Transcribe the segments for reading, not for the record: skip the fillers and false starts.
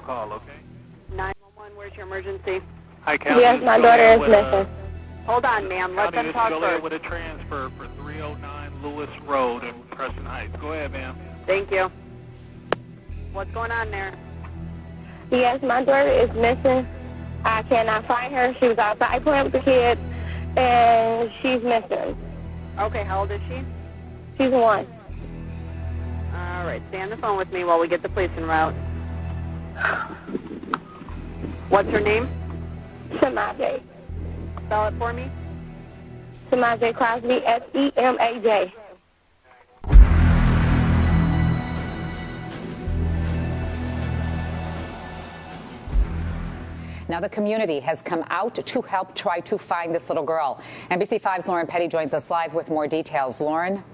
call, okay? 911, where's your emergency? Hi, County. Yes, my daughter is missing. Hold on, ma'am. Let them talk first. With a transfer for 309 Lewis Road in Preston Heights. Go ahead, ma'am. Thank you. What's going on there? Yes, my daughter is missing. I cannot find her. She was outside playing with the kids, and she's missing. Okay, how old is she? She's 1. All right, stay on the phone with me while we get the police en route. What's her name? Semaj. Spell it for me. Semaj Crosby, S-E-M-A-J. Now the community has come out to help try to find this little girl. NBC5's Lauren Petty joins us live with more details. Lauren?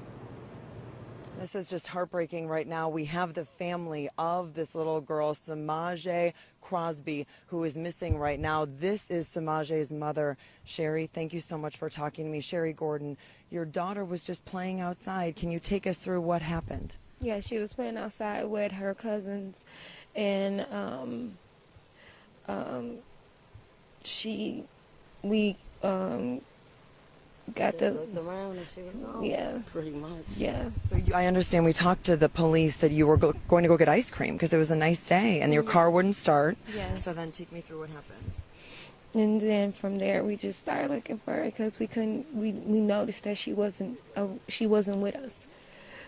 This is just heartbreaking right now. We have the family of this little girl, Semaj Crosby, who is missing right now. This is Semaj's mother, Sherry. Thank you so much for talking to me. Sherry Gordon, your daughter was just playing outside. Can you take us through what happened? Yeah, she was playing outside with her cousins, and we got the around and she was gone. Yeah, pretty much. Yeah. So I understand we talked to the police that you were going to go get ice cream because it was a nice day and your car wouldn't start. Yes. So then take me through what happened. And then from there we just started looking for her because we couldn't. We noticed that she wasn't with us.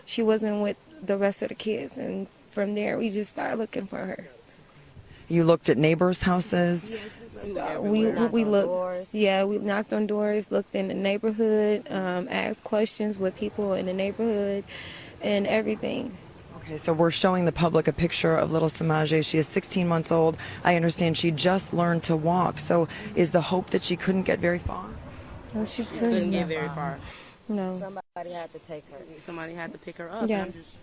She wasn't with the rest of the kids, and from there we just started looking for her. You looked at neighbors' houses? We looked. Yeah, we knocked on doors, looked in the neighborhood, asked questions with people in the neighborhood, and everything. Okay, so we're showing the public a picture of little Semaj. She is 16 months old. I understand she just learned to walk. So is the hope that she couldn't get very far? No, she Couldn't get very far. No. Somebody had to take her. Somebody had to pick her up. Yes.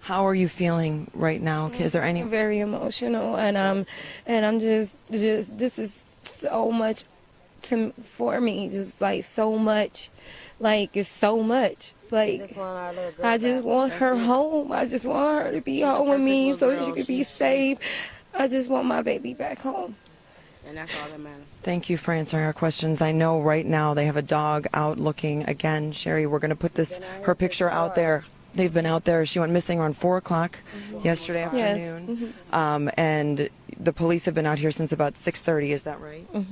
How are you feeling right now? Is there any? Very emotional, and I'm just this is so much for me. Just like so much, like it's so much. Like I just want her home. I just want her to be home with me so she could be safe. I just want my baby back home. And that's all that matters. Thank you for answering our questions. I know right now they have a dog out looking again. Sherry, we're going to put her picture out there. They've been out there. She went missing around 4 o'clock yesterday afternoon. Yes. And the police have been out here since about 6:30. Is that right? Okay.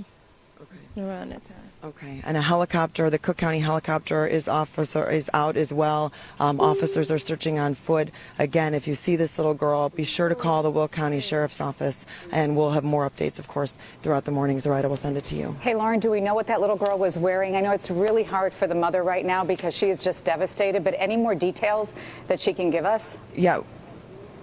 Around that time. Okay. And a helicopter, the Cook County helicopter is out as well. Officers are searching on foot. Again, if you see this little girl, be sure to call the Will County Sheriff's Office, and we'll have more updates, of course, throughout the morning. Zoraida will send it to you. Hey, Lauren, do we know what that little girl was wearing? I know it's really hard for the mother right now because she is just devastated, but any more details that she can give us? Yeah.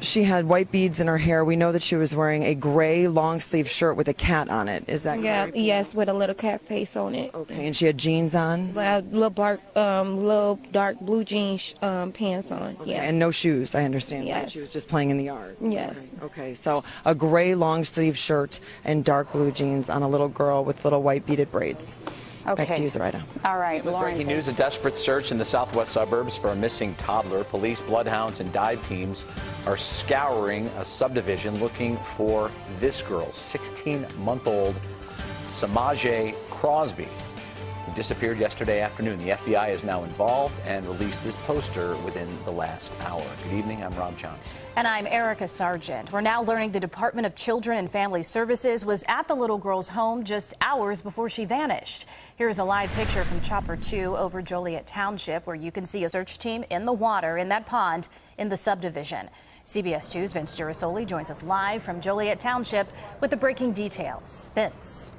She had white beads in her hair. We know that she was wearing a gray long-sleeve shirt with a cat on it. Is that correct? Yes, with a little cat face on it. Okay, and she had jeans on? Little dark blue jeans pants on. Okay, Yeah. and no shoes, I understand. Yes. Right? She was just playing in the yard. Yes. Okay, so a gray long-sleeve shirt and dark blue jeans on a little girl with little white beaded braids. Okay. Back to you, Zoraida. All right, Lauren. Breaking news, a desperate search in the southwest suburbs for a missing toddler. Police, bloodhounds, and dive teams are scouring a subdivision looking for this girl, 16-month-old Semaj Crosby, who disappeared yesterday afternoon. The FBI is now involved and released this poster within the last hour. Good evening, I'm Rob Johnson. And I'm Erica Sargent. We're now learning the Department of Children and Family Services was at the little girl's home just hours before she vanished. Here's a live picture from Chopper 2 over Joliet Township, where you can see a search team in the water in that pond in the subdivision. CBS 2's Vince Girasoli joins us live from Joliet Township with the breaking details. Vince.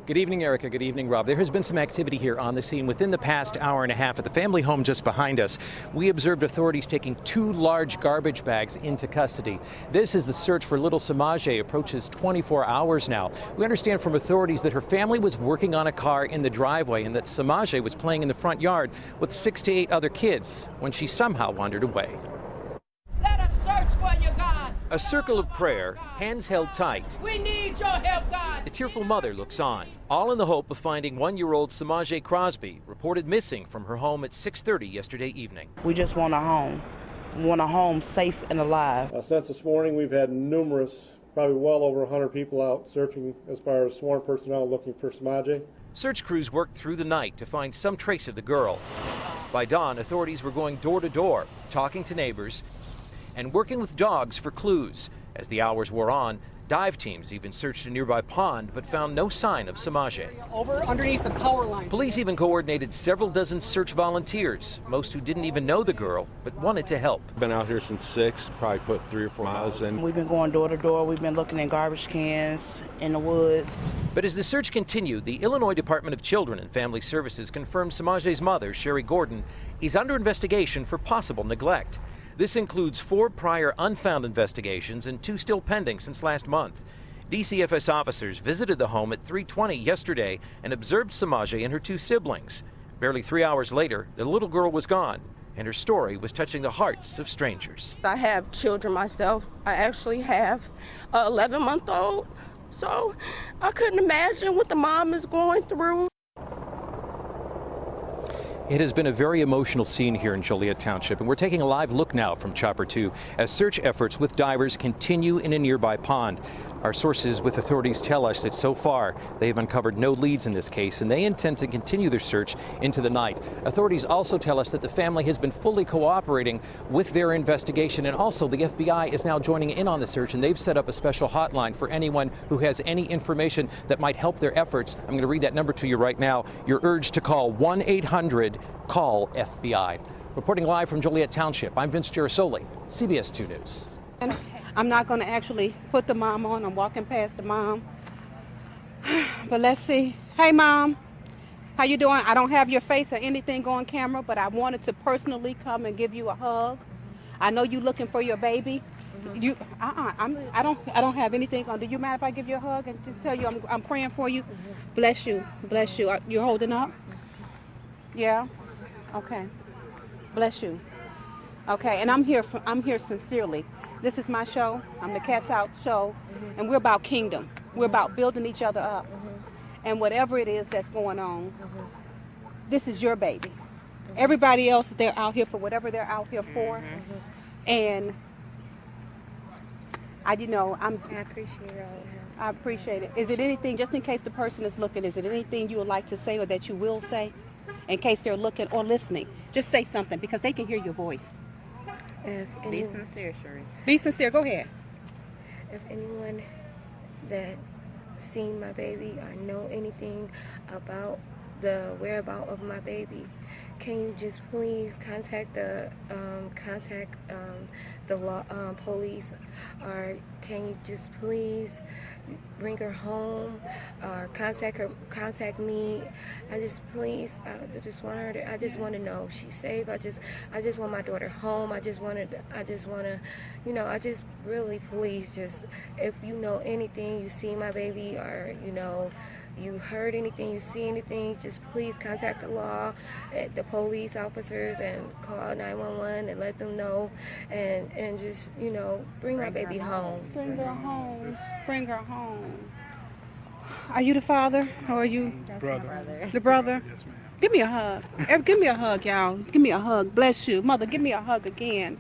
Good evening, Erica. Good evening, Rob. There has been some activity here on the scene within the past hour and a half at the family home just behind us. We observed authorities taking 2 large garbage bags into custody. This is the search for little Semaj approaches 24 hours now. We understand from authorities that her family was working on a car in the driveway and that Semaj was playing in the front yard with 6 to 8 other kids when she somehow wandered away. Let us search for you, God. A circle of prayer, hands held tight. We need your help, God. A tearful mother looks on, all in the hope of finding 1-year-old Semaj Crosby, reported missing from her home at 6:30 yesterday evening. We just want a home. want her home safe and alive. Since this morning, we've had numerous, probably well over 100 people out searching as far as sworn personnel looking for Semaj. Search crews worked through the night to find some trace of the girl. By dawn, authorities were going door to door, talking to neighbors and working with dogs for clues. As the hours wore on, dive teams even searched a nearby pond but found no sign of Semaj. Over underneath the power line. Police even coordinated several dozen search volunteers, most who didn't even know the girl but wanted to help. Been out here since 6, probably put 3 or 4 miles in. We've been going door to door. We've been looking in garbage cans, in the woods. But as the search continued, the Illinois Department of Children and Family Services confirmed Semaj's mother, Sherry Gordon, is under investigation for possible neglect. This includes 4 prior unfound investigations and 2 still pending since last month. DCFS officers visited the home at 3:20 yesterday and observed Semaj and her 2 siblings. Barely 3 hours later, the little girl was gone, and her story was touching the hearts of strangers. I have children myself. I actually have an 11-month-old, so I couldn't imagine what the mom is going through. It has been a very emotional scene here in Joliet Township, and we're taking a live look now from Chopper 2 as search efforts with divers continue in a nearby pond. Our sources with authorities tell us that so far they have uncovered no leads in this case, and they intend to continue their search into the night. Authorities also tell us that the family has been fully cooperating with their investigation, and also the FBI is now joining in on the search, and they've set up a special hotline for anyone who has any information that might help their efforts. I'm going to read that number to you right now. You're urged to call 1-800-CALL-FBI. Reporting live from Joliet Township, I'm Vince Girasoli, CBS 2 News. I'm not going to actually put the mom on. I'm walking past the mom. But let's see. Hey, Mom. How you doing? I don't have your face or anything on camera, but I wanted to personally come and give you a hug. I know you're looking for your baby. I don't have anything on. Do you mind if I give you a hug and just tell you I'm praying for you? Bless you. Bless you. You're holding up? Yeah? Okay. Bless you. Okay, and I'm here sincerely. This is my show. I'm the Cats Out show, and we're about kingdom. We're about building each other up. And whatever it is that's going on, this is your baby. Everybody else, they're out here for whatever they're out here for. And I appreciate it. I appreciate it. Is it anything, just in case the person is looking, is it anything you would like to say or that you will say in case they're looking or listening? Just say something because they can hear your voice. Be sincere, Sherry. Be sincere. Go ahead. If anyone that seen my baby or know anything about the whereabouts of my baby, can you just please contact the police, or can you just please bring her home, or contact me? I just want to know she's safe. I just want my daughter home. I just really please, just if you know anything, you see my baby, or you heard anything, you see anything, just please contact the law, the police officers, and call 911 and let them know, and just bring my baby home. Bring her home. Bring her home. Are you the father, or are you Brother. the brother? Yes, ma'am. Give me a hug. Give me a hug, y'all. Give me a hug. Bless you, Mother. Give me a hug again.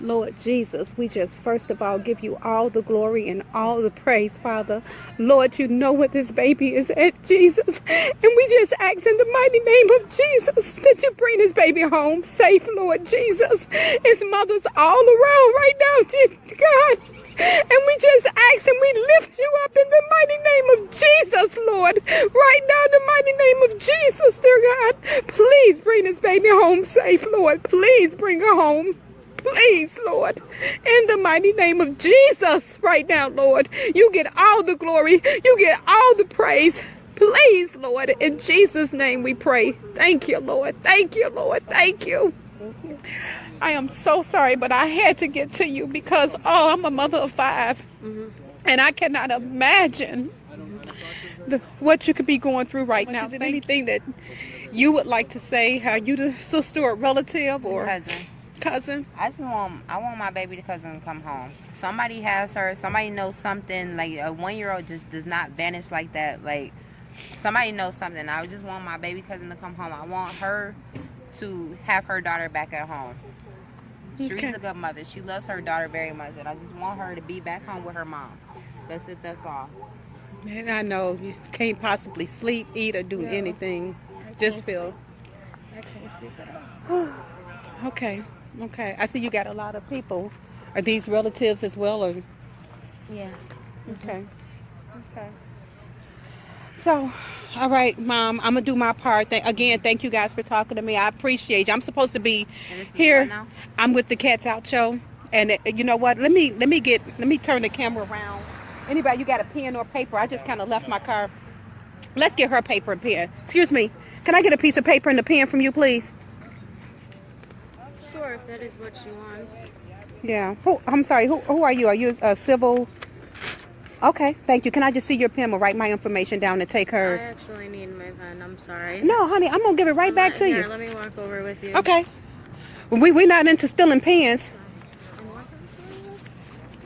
Lord Jesus, we just first of all give you all the glory and all the praise, Father. Lord, you know what this baby is at, Jesus. And we just ask in the mighty name of Jesus that you bring this baby home safe, Lord Jesus. His mother's all around right now, God. And we just ask and we lift you up in the mighty name of Jesus, Lord. Right now in the mighty name of Jesus, dear God. Please bring this baby home safe, Lord. Please bring her home. Please, Lord, in the mighty name of Jesus, right now, Lord, you get all the glory, you get all the praise. Please, Lord, in Jesus' name we pray. Thank you, Lord. Thank you, Lord. Thank you. Thank you. I am so sorry, but I had to get to you because, I'm a mother of 5, and I cannot imagine what you could be going through right now. Is it anything that you would like to say? Are you the sister or relative or cousin? I want my baby cousin to come home. Somebody has her. Somebody knows something. Like a 1-year-old just does not vanish like that. Like somebody knows something. I just want my baby cousin to come home. I want her to have her daughter back at home. Cherie's a good mother. She loves her daughter very much, and I just want her to be back home with her mom. That's it. That's all. Man, I know you can't possibly sleep, eat, or do anything. Just feel. I can't sleep at all. Okay. I see you got a lot of people. Are these relatives as well, or? Yeah. Okay. So, all right, Mom, I'm gonna do my part. Again, thank you guys for talking to me. I appreciate you. I'm supposed to be here. Now? I'm with the Cats Out show, and you know what? Let me turn the camera around. Anybody, you got a pen or paper? I just kind of left my car. Let's get her paper and pen. Excuse me. Can I get a piece of paper and a pen from you, please? Sure, if that is what she wants. Yeah. I'm sorry. Who are you? Are you a civil? Okay, thank you. Can I just see your pen or write my information down and take hers? I actually need my pen. I'm sorry. No, honey, I'm gonna give it right back to you. Let me walk over with you. Okay. We're not into stealing pens.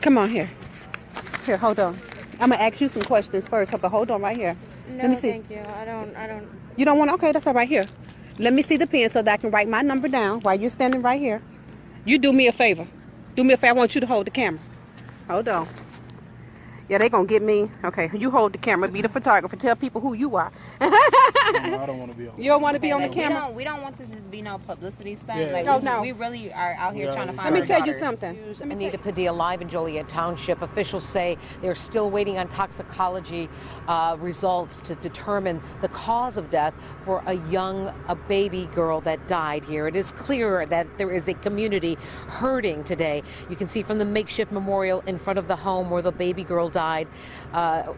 Come on here. Here, hold on. I'm gonna ask you some questions first, but hold on right here. No, let me see. thank you. I don't. You don't want? Okay, that's all right. Here. Let me see the pen so that I can write my number down while you're standing right here. You do me a favor. I want you to hold the camera. Hold on. Yeah, they gonna get me. Okay, you hold the camera. Be the photographer. Tell people who you are. No, I don't want to be on. You don't want to be on the camera. We don't want this to be no publicity stunt. Yeah. Like, we really are out here trying to find. Let me tell you something. Anita Padilla live in Joliet Township. Officials say they're still waiting on toxicology results to determine the cause of death for a baby girl that died here. It is clear that there is a community hurting today. You can see from the makeshift memorial in front of the home where the baby girl died.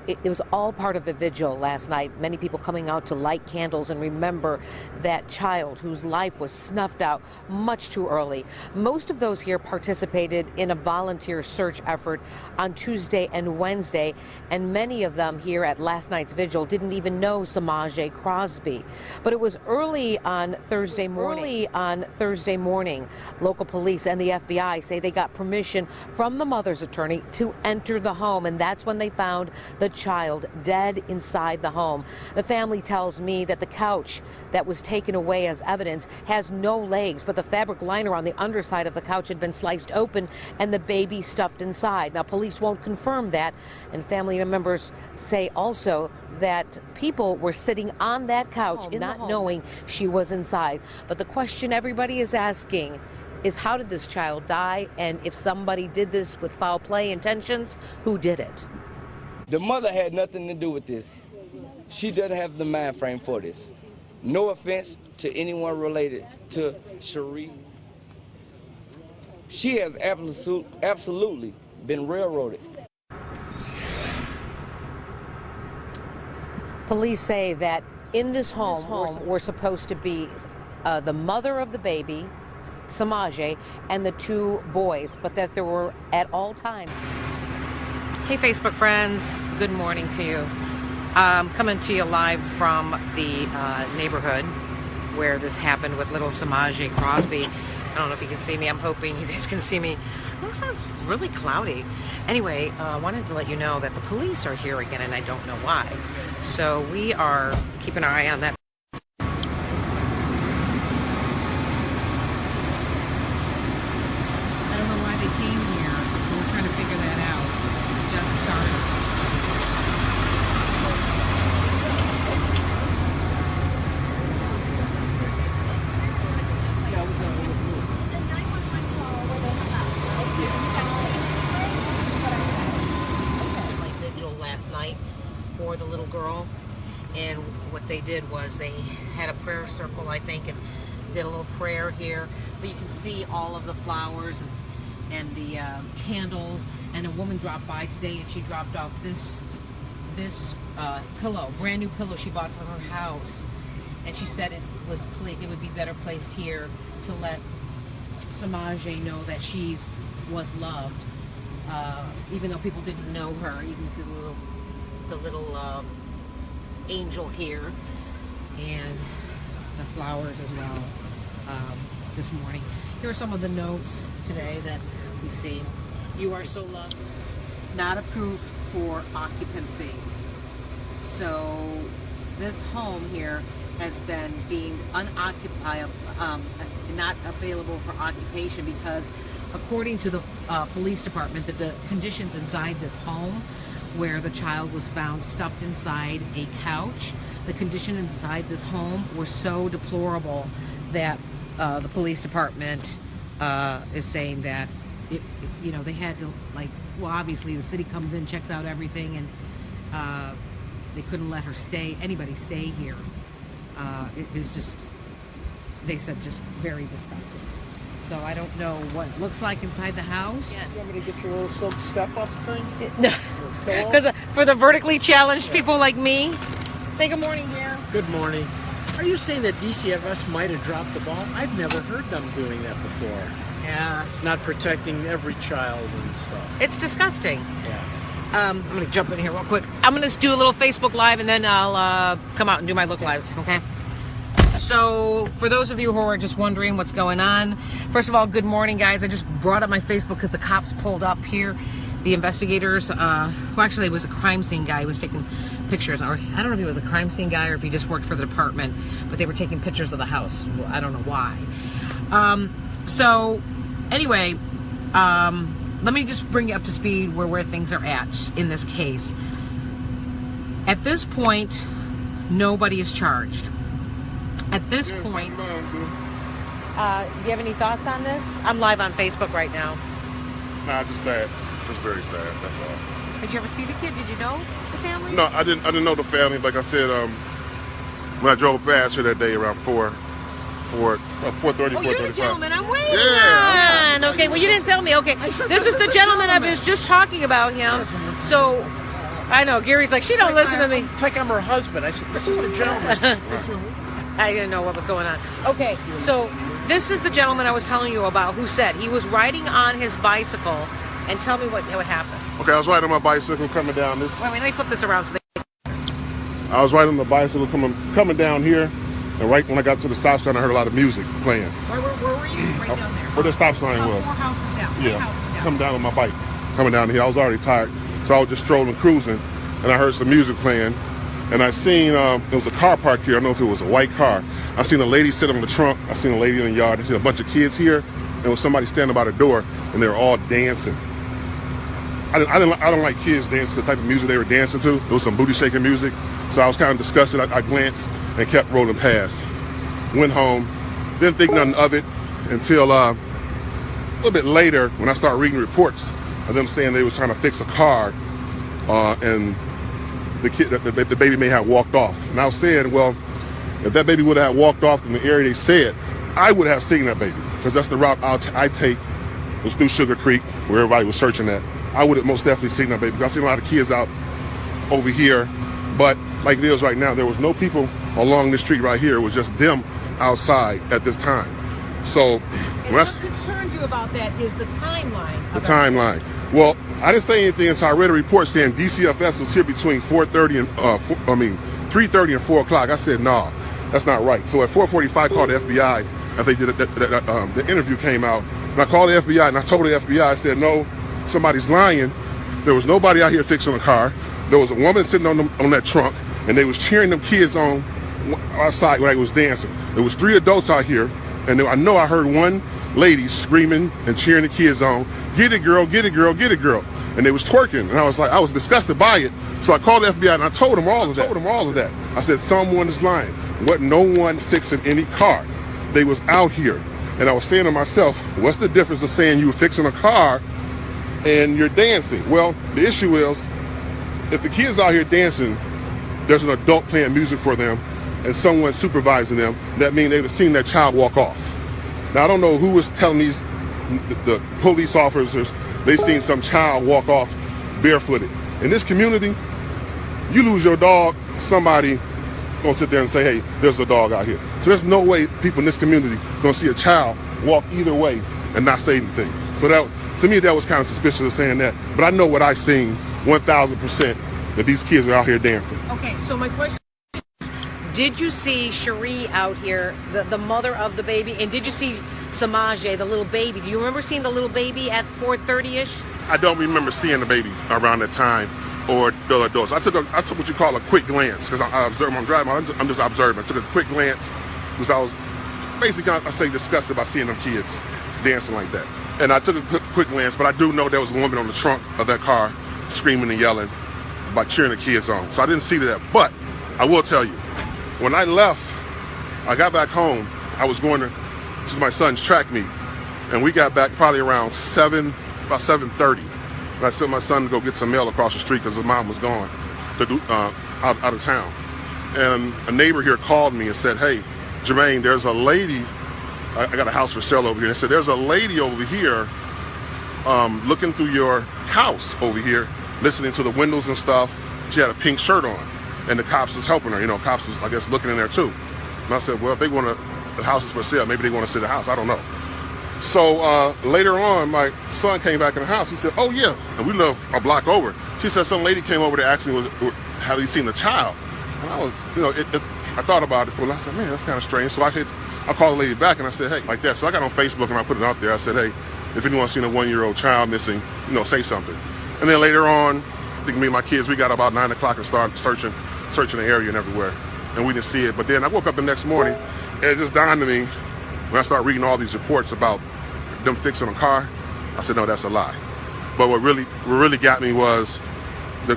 It was all part of a vigil last night. Many people coming out to light candles and remember that child whose life was snuffed out much too early. Most of those here participated in a volunteer search effort on Tuesday and Wednesday, and many of them here at last night's vigil didn't even know Semaj Crosby. But it was early on Thursday morning. Local police and the FBI say they got permission from the mother's attorney to enter the home, and that's when they found the child dead inside the home. The family tells me that the couch that was taken away as evidence has no legs, but the fabric liner on the underside of the couch had been sliced open and the baby stuffed inside. Now, police won't confirm that, and family members say also that people were sitting on that couch not knowing she was inside. But the question everybody is asking is, how did this child die? And if somebody did this with foul play intentions, who did it? The mother had nothing to do with this. She doesn't have the mind frame for this. No offense to anyone related to Cherie. She has absolutely been railroaded. Police say that in this home were supposed to be the mother of the baby, Semaj, and the two boys, but that there were at all times. Hey, Facebook friends, good morning to you. Coming to you live from the neighborhood where this happened with little Semaj Crosby. I don't know if you can see me. I'm hoping you guys can see me. It looks like it's really cloudy. Anyway, I wanted to let you know that the police are here again, and I don't know why. So we are keeping our eye on that. I don't know why they came here, so we're trying to figure that out. Just started. Last night for the little girl, and what they did was they had a prayer circle, I think, and did a little prayer here, but you can see all of the flowers and the candles. And a woman dropped by today and she dropped off this pillow, brand new pillow she bought for her house, and she said it would be better placed here to let Semaj know that she was loved. Even though people didn't know her, you can see the little angel here, and the flowers as well this morning. Here are some of the notes today that we see. You are so loved. Not approved for occupancy. So this home here has been deemed unoccupiable, not available for occupation because, according to the police department, the conditions inside this home where the child was found stuffed inside a couch, the condition inside this home were so deplorable that the police department is saying that they had to, like, well, obviously the city comes in, checks out everything, and they couldn't let anybody stay here. It is just, they said, just very disgusting. So I don't know what it looks like inside the house. Yes. You want me to get your little silk step-up thing? No, because for the vertically challenged people like me. Say good morning, dear. Good morning. Are you saying that DCFS might have dropped the ball? I've never heard them doing that before. Yeah. Not protecting every child and stuff. It's disgusting. Yeah. I'm going to jump in here real quick. I'm going to do a little Facebook Live, and then I'll come out and do my look lives, okay? So, for those of you who are just wondering what's going on, first of all, good morning, guys. I just brought up my Facebook because the cops pulled up here. The investigators, who actually was a crime scene guy, was taking pictures. Or I don't know if he was a crime scene guy or if he just worked for the department, but they were taking pictures of the house. Well, I don't know why. So, anyway, let me just bring you up to speed where things are at in this case. At this point, nobody is charged. At this point, do you have any thoughts on this? I'm live on Facebook right now. Nah, just sad. Just very sad. That's all. Did you ever see the kid? Did you know the family? No, I didn't know the family. Like I said, when I drove past here that day around 4:30, 4:35. Oh, you're the gentleman I'm waiting Yeah. on. Okay, well, you didn't tell me. Okay, this is the gentleman I was just talking about him. So, I know, Gary's like, she don't listen to me. It's like I'm her husband. I said, this is the gentleman. I didn't know what was going on. Okay, so this is the gentleman I was telling you about who said he was riding on his bicycle, and tell me what happened. Okay, I was riding on my bicycle coming down this. Wait, let me flip this around. I was riding on the bicycle coming down here, and right when I got to the stop sign, I heard a lot of music playing. Where were you? Right down there. Where the stop sign was. 4 houses down. Yeah, 8 houses down. coming down on my bike, coming down here. I was already tired, so I was just strolling, cruising, and I heard some music playing. And I seen, there was a car parked here. I don't know if it was a white car. I seen a lady sit on the trunk. I seen a lady in the yard. I seen a bunch of kids here. There was somebody standing by the door, and they were all dancing. I don't like kids dancing, the type of music they were dancing to. There was some booty shaking music. So I was kind of disgusted. I glanced and kept rolling past. Went home. Didn't think nothing of it until a little bit later when I started reading reports of them saying they was trying to fix a car, and the baby may have walked off. And I was saying, well, if that baby would have walked off in the area they said, I would have seen that baby, because that's the route I take, was through Sugar Creek, where everybody was searching at. I would have most definitely seen that baby, because I've seen a lot of kids out over here, but like it is right now, there was no people along this street right here. It was just them outside at this time. So, and what concerns you about that is the timeline. The timeline. Well, I didn't say anything until I read a report saying DCFS was here between 3:30 and 4 o'clock. I said, nah, that's not right. So at 4:45, I called the FBI after they did the interview came out. And I called the FBI and I told the FBI, I said, no, somebody's lying. There was nobody out here fixing a car. There was a woman sitting on that trunk, and they was cheering them kids on outside when I was dancing. There was 3 adults out here, and I know I heard one lady screaming and cheering the kids on, get it girl, get it girl, get it girl. And they was twerking, and I was disgusted by it. So I called the FBI and I told them all of that. I said, someone is lying. What, no one fixing any car. They was out here. And I was saying to myself, what's the difference of saying you were fixing a car and you're dancing? Well, the issue is, if the kids out here dancing, there's an adult playing music for them and someone supervising them, that means they would have seen that child walk off. Now, I don't know who was telling the police officers they seen some child walk off barefooted. In this community, you lose your dog, somebody gonna sit there and say, hey, there's a dog out here. So there's no way people in this community gonna see a child walk either way and not say anything. So that, to me, that was kind of suspicious of saying that. But I know what I've seen 1,000%, that these kids are out here dancing. Okay, so my question is, did you see Cherie out here, the mother of the baby, and did you see Semaj, the little baby? Do you remember seeing the little baby at 4:30-ish? I don't remember seeing the baby around that time. or the adults. I took what you call a quick glance because I observe when I'm driving. I'm just observing. I took a quick glance because I was basically, I say, disgusted by seeing them kids dancing like that. And I took a quick glance, but I do know there was a woman on the trunk of that car screaming and yelling about cheering the kids on. So I didn't see that. But I will tell you, when I left, I got back home, I was going to my son's track meet. And we got back probably around about 7:30. And I sent my son to go get some mail across the street because his mom was gone out of town. And a neighbor here called me and said, hey, Jermaine, there's a lady, I got a house for sale over here. And they said, there's a lady over here looking through your house over here, listening to the windows and stuff. She had a pink shirt on. And the cops was helping her. You know, cops was, I guess, looking in there too. And I said, well, if they want to, the house is for sale, maybe they want to see the house. I don't know. So later on, my son came back in the house. He said, oh, yeah. And we live a block over. She said some lady came over to ask me, have you seen the child? And I was, you know, I thought about it for a while. I said, man, that's kind of strange. So I called the lady back and I said, hey, like that. So I got on Facebook and I put it out there. I said, hey, if anyone's seen a 1-year-old child missing, you know, say something. And then later on, I think me and my kids, we got about 9 o'clock and started searching the area and everywhere. And we didn't see it. But then I woke up the next morning and it just dawned on me when I started reading all these reports about them fixing a car. I said, no, that's a lie. But what really got me was the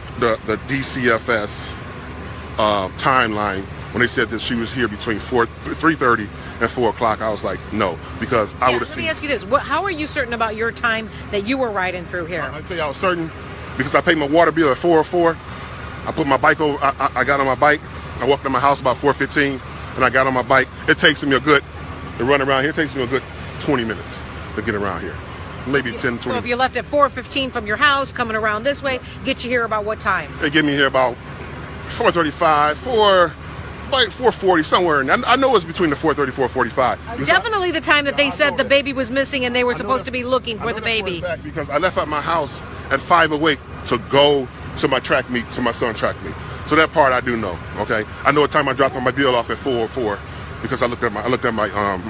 DCFS timeline when they said that she was here between 3:30 and 4 o'clock. I was like, no, because I would have seen. Let me ask you this: how are you certain about your time that you were riding through here? I tell you, I was certain because I paid my water bill at 4:04. I put my bike over. I got on my bike. I walked to my house about 4:15, and I got on my bike. It takes me to run around here. It takes me a good 20 minutes to get around here. Maybe 10, 20. So if you left at 4:15 from your house, coming around this way, get you here about what time? They get me here about 4:35, like 4:40, somewhere. And I know it's between the 4:30, 4:45. Definitely the time that they said the baby was missing and they were supposed to be looking for the baby. Because I left out my house at 5:08 to go to my track meet, to my son's track meet. So that part I do know. Okay, I know what time I dropped my bill off at 4:04 because I looked at my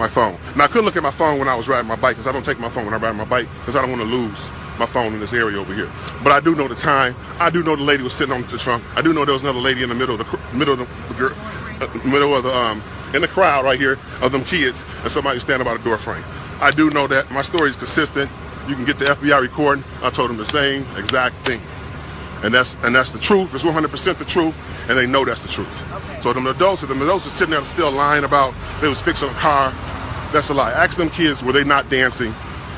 phone. Now I couldn't look at my phone when I was riding my bike because I don't take my phone when I ride my bike because I don't want to lose my phone in this area over here. But I do know the time. I do know the lady was sitting on the trunk. I do know there was another lady in the middle of in the crowd right here of them kids, and somebody standing by the door frame. I do know that. My story is consistent. You can get the FBI recording. I told them the same exact thing, and that's the truth. It's 100% the truth, and they know that's the truth. Okay. So them adults are sitting there still lying about they was fixing a car. That's a lie. Ask them kids, were they not dancing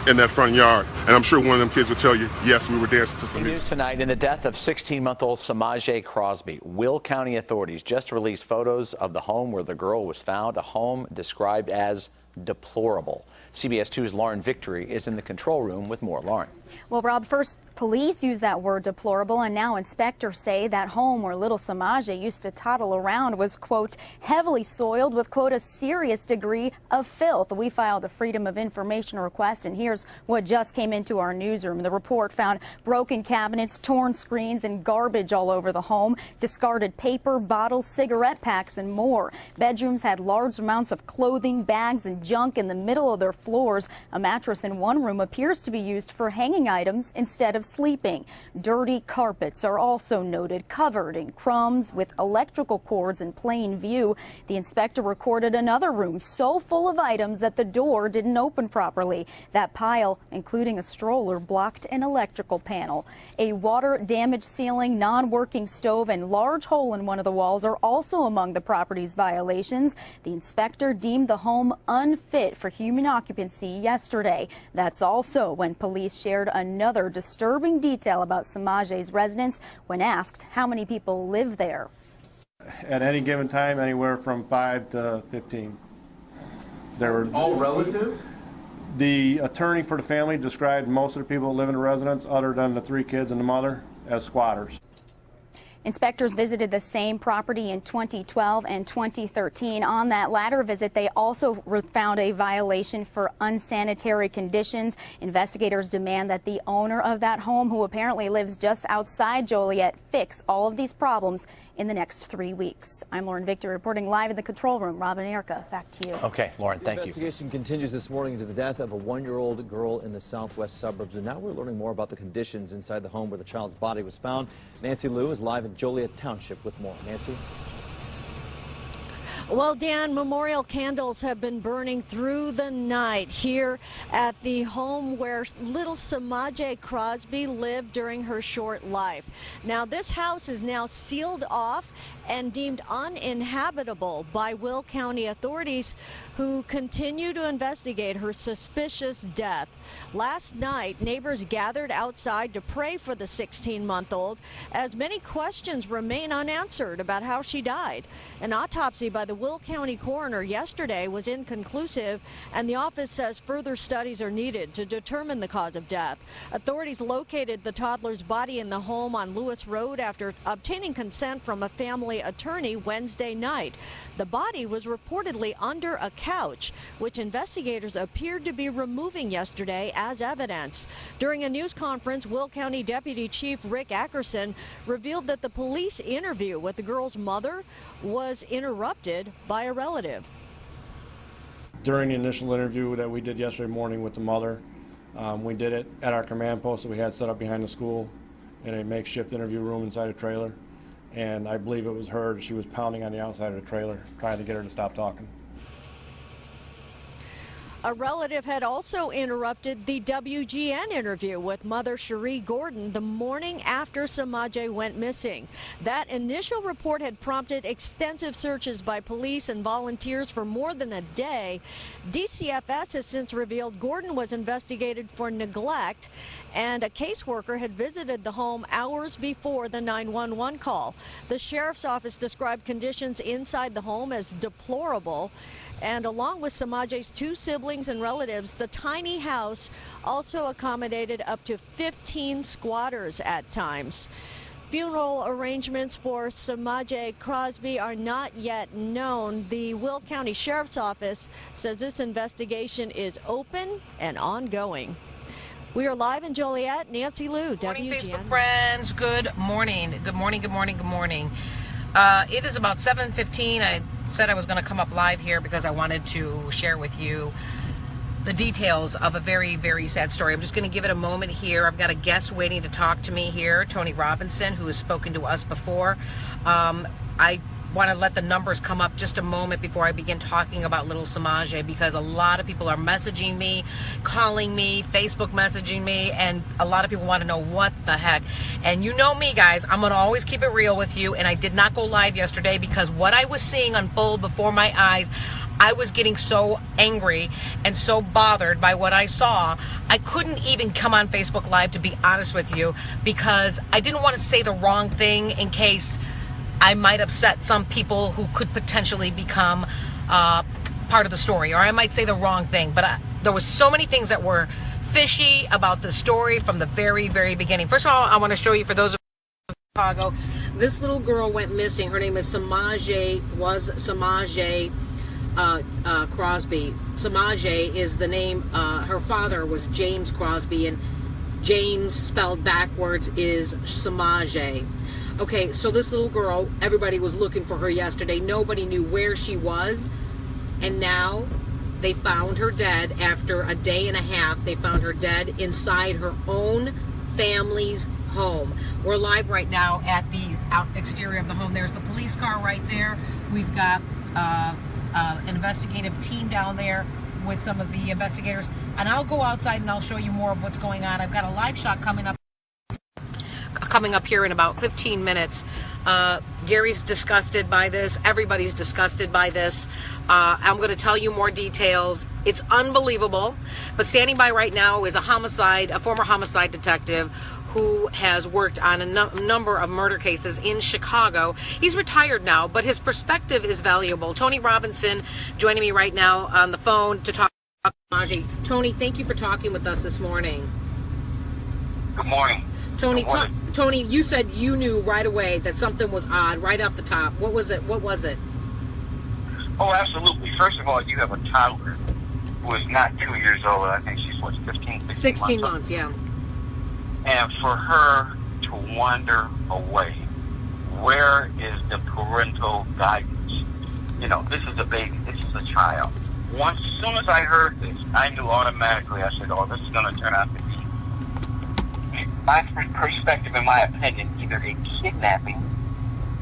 in that front yard? And I'm sure one of them kids will tell you, yes, we were dancing to some music. News tonight in the death of 16-month-old Semaj Crosby. Will County authorities just released photos of the home where the girl was found, a home described as deplorable. CBS 2's Lauren Victory is in the control room with more. Lauren. Well, Rob, first police use that word deplorable, and now inspectors say that home where little Semaj used to toddle around was, quote, heavily soiled with, quote, a serious degree of filth. We filed a Freedom of Information request, and here's what just came into our newsroom. The report found broken cabinets, torn screens, and garbage all over the home, discarded paper, bottles, cigarette packs, and more. Bedrooms had large amounts of clothing, bags, and junk in the middle of their floors. A mattress in one room appears to be used for hanging items instead of sleeping. Dirty carpets are also noted, covered in crumbs with electrical cords in plain view. The inspector recorded another room so full of items that the door didn't open properly. That pile, including a stroller, blocked an electrical panel. A water-damaged ceiling, non-working stove, and large hole in one of the walls are also among the property's violations. The inspector deemed the home unfit for human occupancy yesterday. That's also when police shared another disturbing detail about Semaj's residence when asked how many people live there. At any given time, anywhere from 5 to 15. There were all relatives? The attorney for the family described most of the people that live in the residence, other than the 3 kids and the mother, as squatters. Inspectors visited the same property in 2012 and 2013. On that latter visit, they also found a violation for unsanitary conditions. Investigators demand that the owner of that home, who apparently lives just outside Joliet, fix all of these problems in the next 3 weeks. I'm Lauren Victor reporting live in the control room. Rob and Erica, back to you. Okay, Lauren, thank you. The investigation continues this morning into the death of a 1-year-old girl in the southwest suburbs. And now we're learning more about the conditions inside the home where the child's body was found. Nancy Liu is live in Joliet Township with more. Nancy? Well, Dan, memorial candles have been burning through the night here at the home where little Semaj Crosby lived during her short life. Now, this house is now sealed off and deemed uninhabitable by Will County authorities, who continue to investigate her suspicious death. Last night, neighbors gathered outside to pray for the 16-month-old, as many questions remain unanswered about how she died. An autopsy by the Will County coroner yesterday was inconclusive, and the office says further studies are needed to determine the cause of death. Authorities located the toddler's body in the home on Lewis Road after obtaining consent from a family attorney Wednesday night. The body was reportedly under a couch, which investigators appeared to be removing yesterday as evidence. During a news conference, Will County Deputy Chief Rick Ackerson revealed that the police interview with the girl's mother was interrupted by a relative. During the initial interview that we did yesterday morning with the mother, we did it at our command post that we had set up behind the school in a makeshift interview room inside a trailer. And I believe it was her. She was pounding on the outside of the trailer, trying to get her to stop talking. A relative had also interrupted the WGN interview with Mother Cherie Gordon the morning after Semaj went missing. That initial report had prompted extensive searches by police and volunteers for more than a day. DCFS has since revealed Gordon was investigated for neglect, and a caseworker had visited the home hours before the 911 call. The sheriff's office described conditions inside the home as deplorable. And along with Semaj's 2 siblings and relatives, the tiny house also accommodated up to 15 squatters at times. Funeral arrangements for Semaj Crosby are not yet known. The Will County Sheriff's Office says this investigation is open and ongoing. We are live in Joliet. Nancy Liu, Good morning, WGN. Facebook friends. Good morning. Good morning. Good morning. Good morning. It is about 7:15. I said I was going to come up live here because I wanted to share with you the details of a very, very sad story. I'm just going to give it a moment here. I've got a guest waiting to talk to me here, Tony Robinson, who has spoken to us before. I want to let the numbers come up just a moment before I begin talking about little Semaj, because a lot of people are messaging me, calling me, Facebook messaging me, and a lot of people want to know what the heck. And you know me, guys, I'm going to always keep it real with you, and I did not go live yesterday because what I was seeing unfold before my eyes, I was getting so angry and so bothered by what I saw, I couldn't even come on Facebook Live, to be honest with you, because I didn't want to say the wrong thing in case I might upset some people who could potentially become part of the story, or I might say the wrong thing. But there was so many things that were fishy about the story from the very, very beginning. First of all, I want to show you, for those of you in Chicago, this little girl went missing. Her name is Semaj Crosby. Semaj is the name. Her father was James Crosby, and James spelled backwards is Semaj. Okay, so this little girl, everybody was looking for her yesterday. Nobody knew where she was. And now they found her dead after a day and a half. They found her dead inside her own family's home. We're live right now at the exterior of the home. There's the police car right there. We've got an investigative team down there with some of the investigators. And I'll go outside and I'll show you more of what's going on. I've got a live shot coming up here in about 15 minutes. Gary's disgusted by this. Everybody's disgusted by this. I'm going to tell you more details. It's unbelievable. But standing by right now is a former homicide detective who has worked on a number of murder cases in Chicago. He's retired now, but his perspective is valuable. Tony Robinson joining me right now on the phone to talk about Semaj. Tony, thank you for talking with us this morning. Good morning. Tony, Tony, you said you knew right away that something was odd right off the top. What was it? What was it? Oh, absolutely. First of all, you have a toddler who is not 2 years old. I think she's, 16 months? Yeah. And for her to wander away Where is the parental guidance? You know, this is a baby. This is a child. As soon as I heard this, I knew automatically. I said, "Oh, this is going to turn out to be, my perspective, in my opinion, either a kidnapping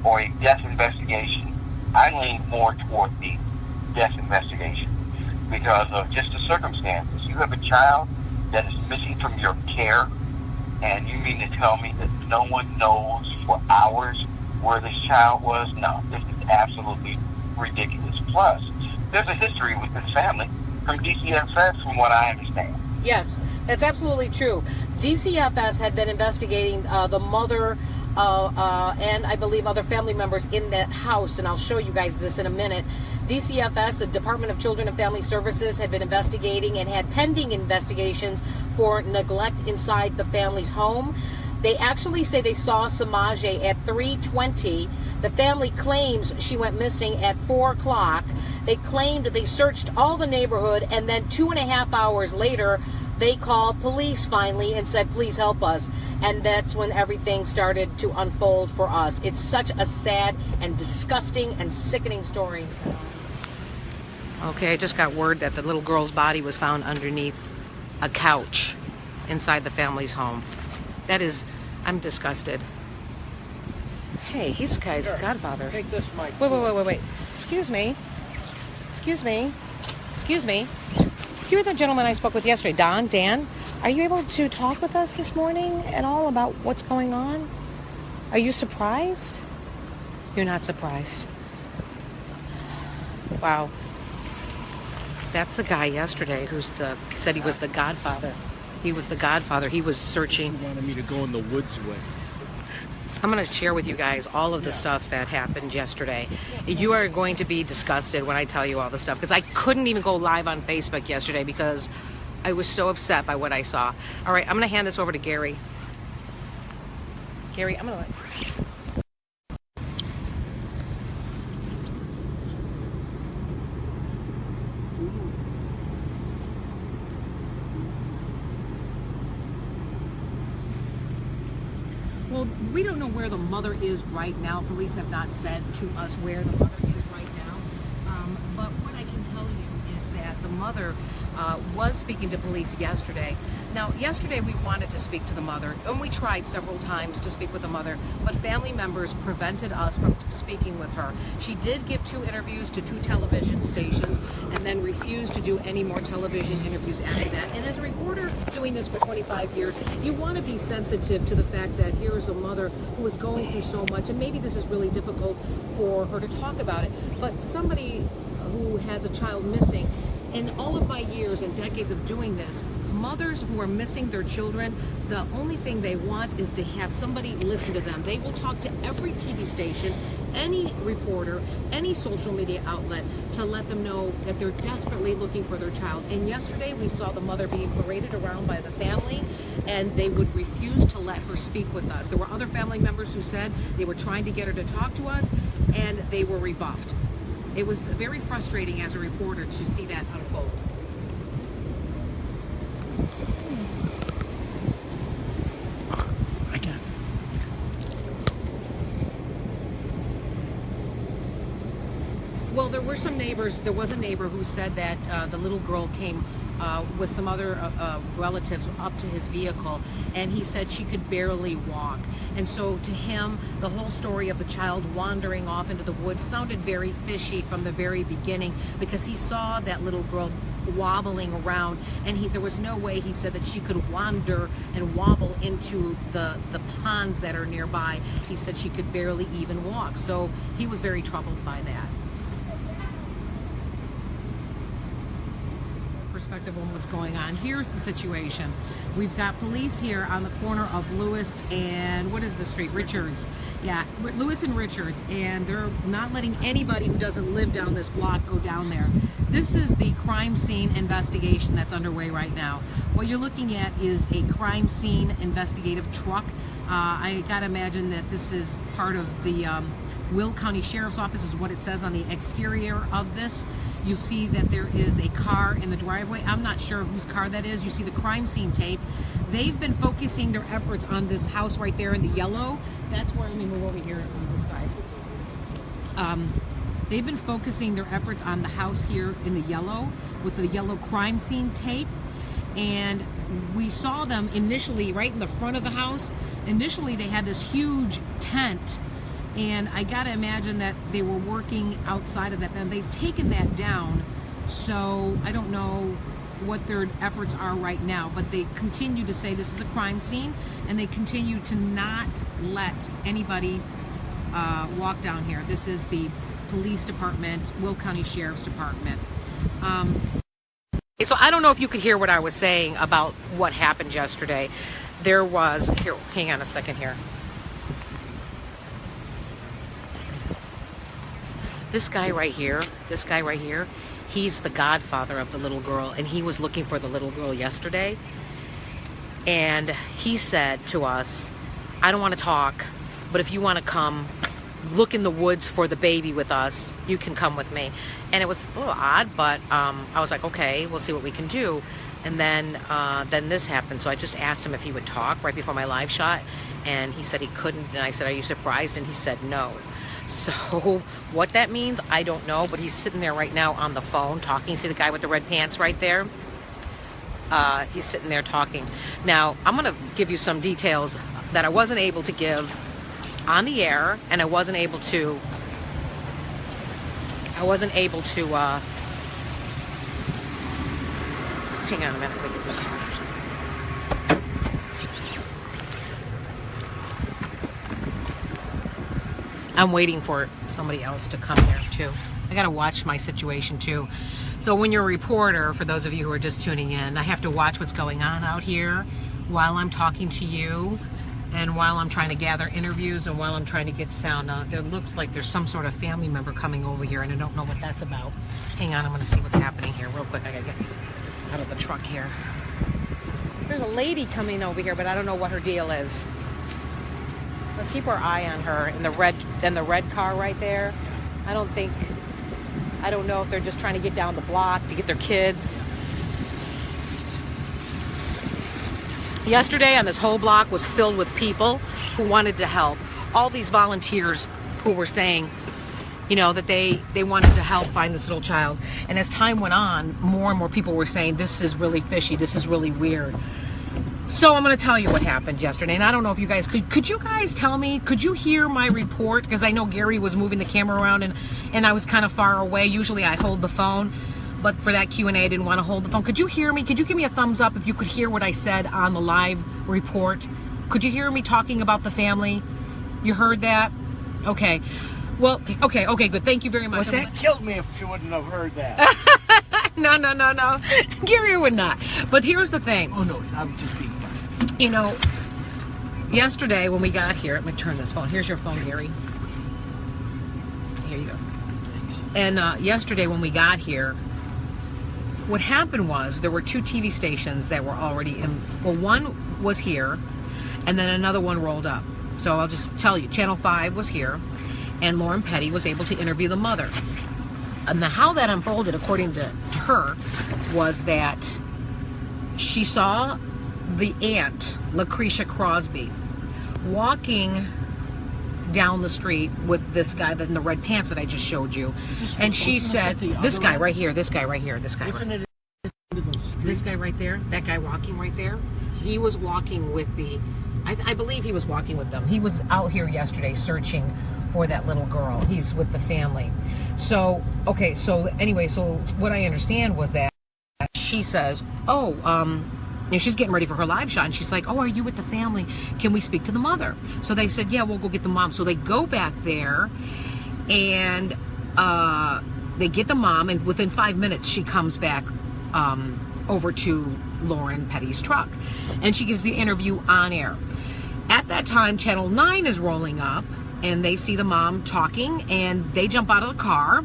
or a death investigation." I lean more toward the death investigation because of just the circumstances. You have a child that is missing from your care, and you mean to tell me that no one knows for hours where this child was? No, this is absolutely ridiculous. Plus, there's a history with this family from DCFS, from what I understand. Yes, that's absolutely true. DCFS had been investigating the mother and I believe other family members in that house, and I'll show you guys this in a minute. DCFS, the Department of Children and Family Services, had been investigating and had pending investigations for neglect inside the family's home. They actually say they saw Semaj at 3:20. The family claims she went missing at 4 o'clock. They claimed they searched all the neighborhood, and then 2.5 hours later, they called police finally and said, "Please help us." And that's when everything started to unfold for us. It's such a sad and disgusting and sickening story. Okay, I just got word that the little girl's body was found underneath a couch inside the family's home. That is, I'm disgusted. Hey, he's guy's godfather. Take this mic. Wait. Excuse me. You're the gentleman I spoke with yesterday, Dan. Are you able to talk with us this morning at all about what's going on? Are you surprised? You're not surprised. Wow. That's the guy yesterday who said he was the godfather. He was the godfather. He was searching. He wanted me to go in the woods with. I'm going to share with you guys all of the stuff that happened yesterday. You are going to be disgusted when I tell you all the stuff, because I couldn't even go live on Facebook yesterday because I was so upset by what I saw. All right, I'm going to hand this over to Gary. Gary, I'm going to Well, we don't know where the mother is right now. Police have not said to us where the mother is right now. But what I can tell you is that the mother was speaking to police yesterday. Now, yesterday we wanted to speak to the mother, and we tried several times to speak with the mother, but family members prevented us from speaking with her. She did give 2 interviews to 2 television stations and then refused to do any more television interviews after that. And as a reporter doing this for 25 years, you want to be sensitive to the fact that here is a mother who is going through so much, and maybe this is really difficult for her to talk about it, but somebody who has a child missing, in all of my years and decades of doing this, mothers who are missing their children, the only thing they want is to have somebody listen to them. They will talk to every TV station, any reporter, any social media outlet to let them know that they're desperately looking for their child. And yesterday we saw the mother being paraded around by the family, and they would refuse to let her speak with us. There were other family members who said they were trying to get her to talk to us, and they were rebuffed. It was very frustrating as a reporter to see that unfold. Well, there were some neighbors. There was a neighbor who said that the little girl came with some other relatives up to his vehicle, and he said she could barely walk. And so to him, the whole story of the child wandering off into the woods sounded very fishy from the very beginning, because he saw that little girl wobbling around, and there was no way, he said, that she could wander and wobble into the ponds that are nearby. He said she could barely even walk. So he was very troubled by that. Perspective on what's going on. Here's the situation. We've got police here on the corner of Lewis and, what is the street? Richards. Yeah, Lewis and Richards, and they're not letting anybody who doesn't live down this block go down there. This is the crime scene investigation that's underway right now. What you're looking at is a crime scene investigative truck. I gotta imagine that this is part of the Will County Sheriff's Office, is what it says on the exterior of this. You see that there is a car in the driveway. I'm not sure whose car that is. You see the crime scene tape. They've been focusing their efforts on this house right there in the yellow. That's where, let me move over here on this side. they've been focusing their efforts on the house here in the yellow with the yellow crime scene tape. And we saw them initially right in the front of the house. Initially, they had this huge tent, and I gotta imagine that they were working outside of that. And they've taken that down, so I don't know what their efforts are right now, but they continue to say this is a crime scene, and they continue to not let anybody walk down here. This is the police department, Will County Sheriff's Department. So I don't know if you could hear what I was saying about what happened yesterday. There was, here, hang on a second here. This guy right here, he's the godfather of the little girl, and he was looking for the little girl yesterday. And he said to us, I don't want to talk, but if you want to come look in the woods for the baby with us, you can come with me. And it was a little odd, but I was like, okay, we'll see what we can do. And then this happened. So I just asked him if he would talk right before my live shot, and he said he couldn't. And I said, are you surprised? And he said no. So what that means, I don't know, but he's sitting there right now on the phone talking. See the guy with the red pants right there? He's sitting there talking. Now, I'm gonna give you some details that I wasn't able to give on the air, and I wasn't able to hang on a minute. Let me get this. I'm waiting for somebody else to come here too. I gotta watch my situation too. So when you're a reporter, for those of you who are just tuning in, I have to watch what's going on out here while I'm talking to you, and while I'm trying to gather interviews, and while I'm trying to get sound. There looks like there's some sort of family member coming over here, and I don't know what that's about. Hang on, I'm gonna see what's happening here real quick. I gotta get out of the truck here. There's a lady coming over here, but I don't know what her deal is. Let's keep our eye on her in the red car right there. I don't know if they're just trying to get down the block to get their kids. Yesterday on this whole block was filled with people who wanted to help. All these volunteers who were saying, you know, that they wanted to help find this little child. And as time went on, more and more people were saying, this is really fishy, this is really weird. So I'm going to tell you what happened yesterday. And I don't know if you guys, could you guys tell me, could you hear my report? Because I know Gary was moving the camera around, and I was kind of far away. Usually I hold the phone, but for that Q&A, I didn't want to hold the phone. Could you hear me? Could you give me a thumbs up if you could hear what I said on the live report? Could you hear me talking about the family? You heard that? Okay. Well, okay, good. Thank you very much. What's that? Killed me if she wouldn't have heard that. No. Gary would not. But here's the thing. Oh, no, I was just being funny. You know, yesterday when we got here, let me turn this phone. Here's your phone, Gary. Here you go. Thanks. And yesterday when we got here, what happened was there were two TV stations that were already in. Well, one was here, and then another one rolled up. So I'll just tell you, Channel 5 was here, and Lauren Petty was able to interview the mother. And how that unfolded, according to her, was that she saw the aunt, Lucretia Crosby, walking down the street with this guy in the red pants that I just showed you. And she said, this guy right here, this guy right here, this guy right here. This guy right there, that guy walking right there, he was walking with the, I believe he was walking with them. He was out here yesterday searching for that little girl. He's with the family. So, okay, so anyway, so what I understand was that she says, she's getting ready for her live shot, and she's like, oh, are you with the family? Can we speak to the mother? So they said, yeah, we'll go get the mom. So they go back there, and they get the mom, and within 5 minutes, she comes back over to Lauren Petty's truck, and she gives the interview on air. At that time, Channel 9 is rolling up, and they see the mom talking, and they jump out of the car.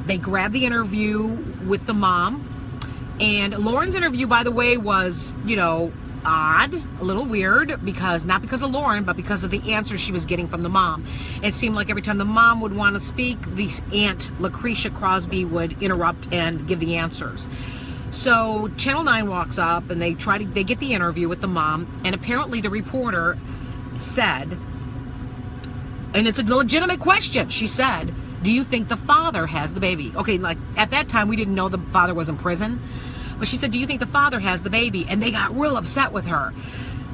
They grab the interview with the mom. And Lauren's interview, by the way, was, you know, odd, a little weird, because not because of Lauren, but because of the answers she was getting from the mom. It seemed like every time the mom would want to speak, the aunt, Lucretia Crosby, would interrupt and give the answers. So Channel 9 walks up, and they get the interview with the mom, and apparently the reporter said, and it's a legitimate question, she said, Do you think the father has the baby? Okay, like at that time we didn't know the father was in prison. But she said, do you think the father has the baby? And they got real upset with her.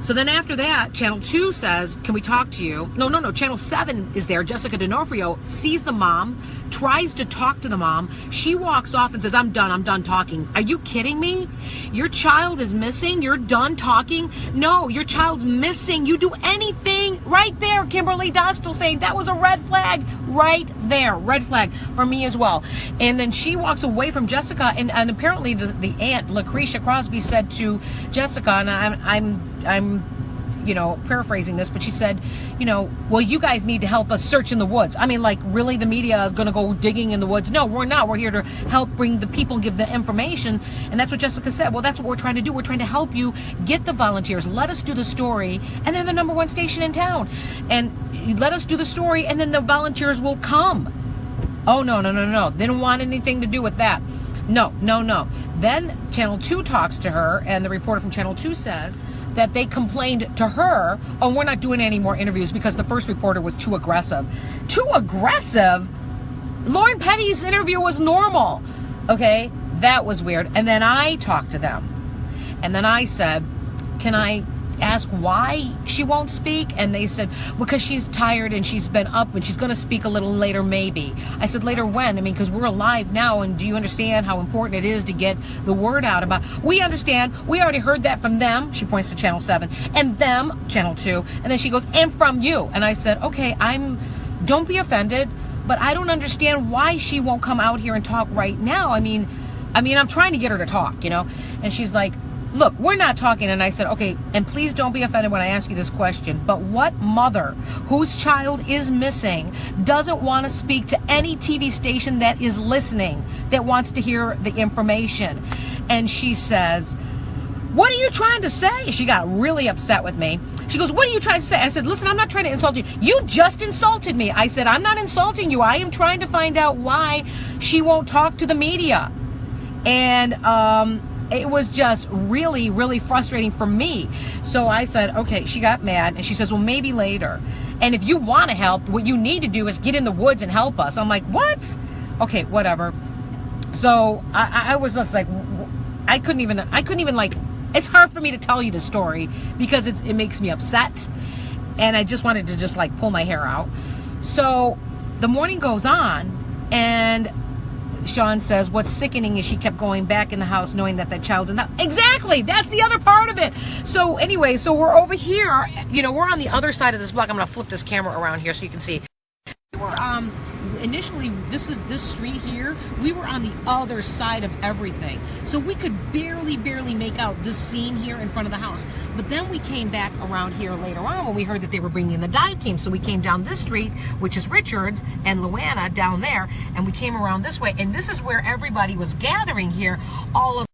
So then after that, Channel 2 says, can we talk to you? No. Channel 7 is there. Jessica D'Onofrio sees the mom, tries to talk to the mom. She walks off and says, I'm done talking. Are you kidding me? Your child is missing? You're done talking? No, your child's missing. You do anything right there. Kimberly Dostal saying that was a red flag right there. Red flag for me as well. And then she walks away from Jessica, and apparently the aunt, Lucretia Crosby, said to Jessica, and I'm paraphrasing this, but she said, well, you guys need to help us search in the woods. I mean, like, really, the media is going to go digging in the woods? No, we're not. We're here to help bring the people, give the information. And that's what Jessica said. Well, that's what we're trying to do. We're trying to help you get the volunteers. Let us do the story. And they're the #1 station in town. And let us do the story, and then the volunteers will come. Oh, no. They don't want anything to do with that. No. Then Channel 2 talks to her, and the reporter from Channel 2 says that they complained to her, oh, we're not doing any more interviews because the first reporter was too aggressive. Too aggressive? Lauren Petty's interview was normal. Okay, that was weird. And then I talked to them. And then I said, can I ask why she won't speak? And they said, because she's tired and she's been up and she's going to speak a little later maybe. I said, later when? I mean, because we're alive now, and do you understand how important it is to get the word out about? We understand. We already heard that from them. She points to Channel 7. And them, Channel 2. And then she goes, and from you. And I said, okay, don't be offended, but I don't understand why she won't come out here and talk right now. I mean, I'm trying to get her to talk, And she's like, look, we're not talking. And I said, okay, and please don't be offended when I ask you this question, but what mother whose child is missing doesn't want to speak to any TV station that is listening, that wants to hear the information? And she says, what are you trying to say? She got really upset with me. She goes, what are you trying to say? I said, listen, I'm not trying to insult you. You just insulted me. I said, I'm not insulting you. I am trying to find out why she won't talk to the media. And it was just really, really frustrating for me. So I said, okay, she got mad, and she says, well, maybe later. And if you want to help, what you need to do is get in the woods and help us. I'm like, what? Okay, whatever. So I was just like, I couldn't even like, it's hard for me to tell you the story because it makes me upset. And I just wanted to just like pull my hair out. So the morning goes on, and Sean says, what's sickening is she kept going back in the house knowing that child's in the... Exactly! That's the other part of it. So anyway, so we're over here, we're on the other side of this block. I'm going to flip this camera around here so you can see. We're, initially, this street here, we were on the other side of everything. So we could barely make out this scene here in front of the house. But then we came back around here later on when we heard that they were bringing in the dive team. So we came down this street, which is Richards and Luana down there, and we came around this way. And this is where everybody was gathering here. All of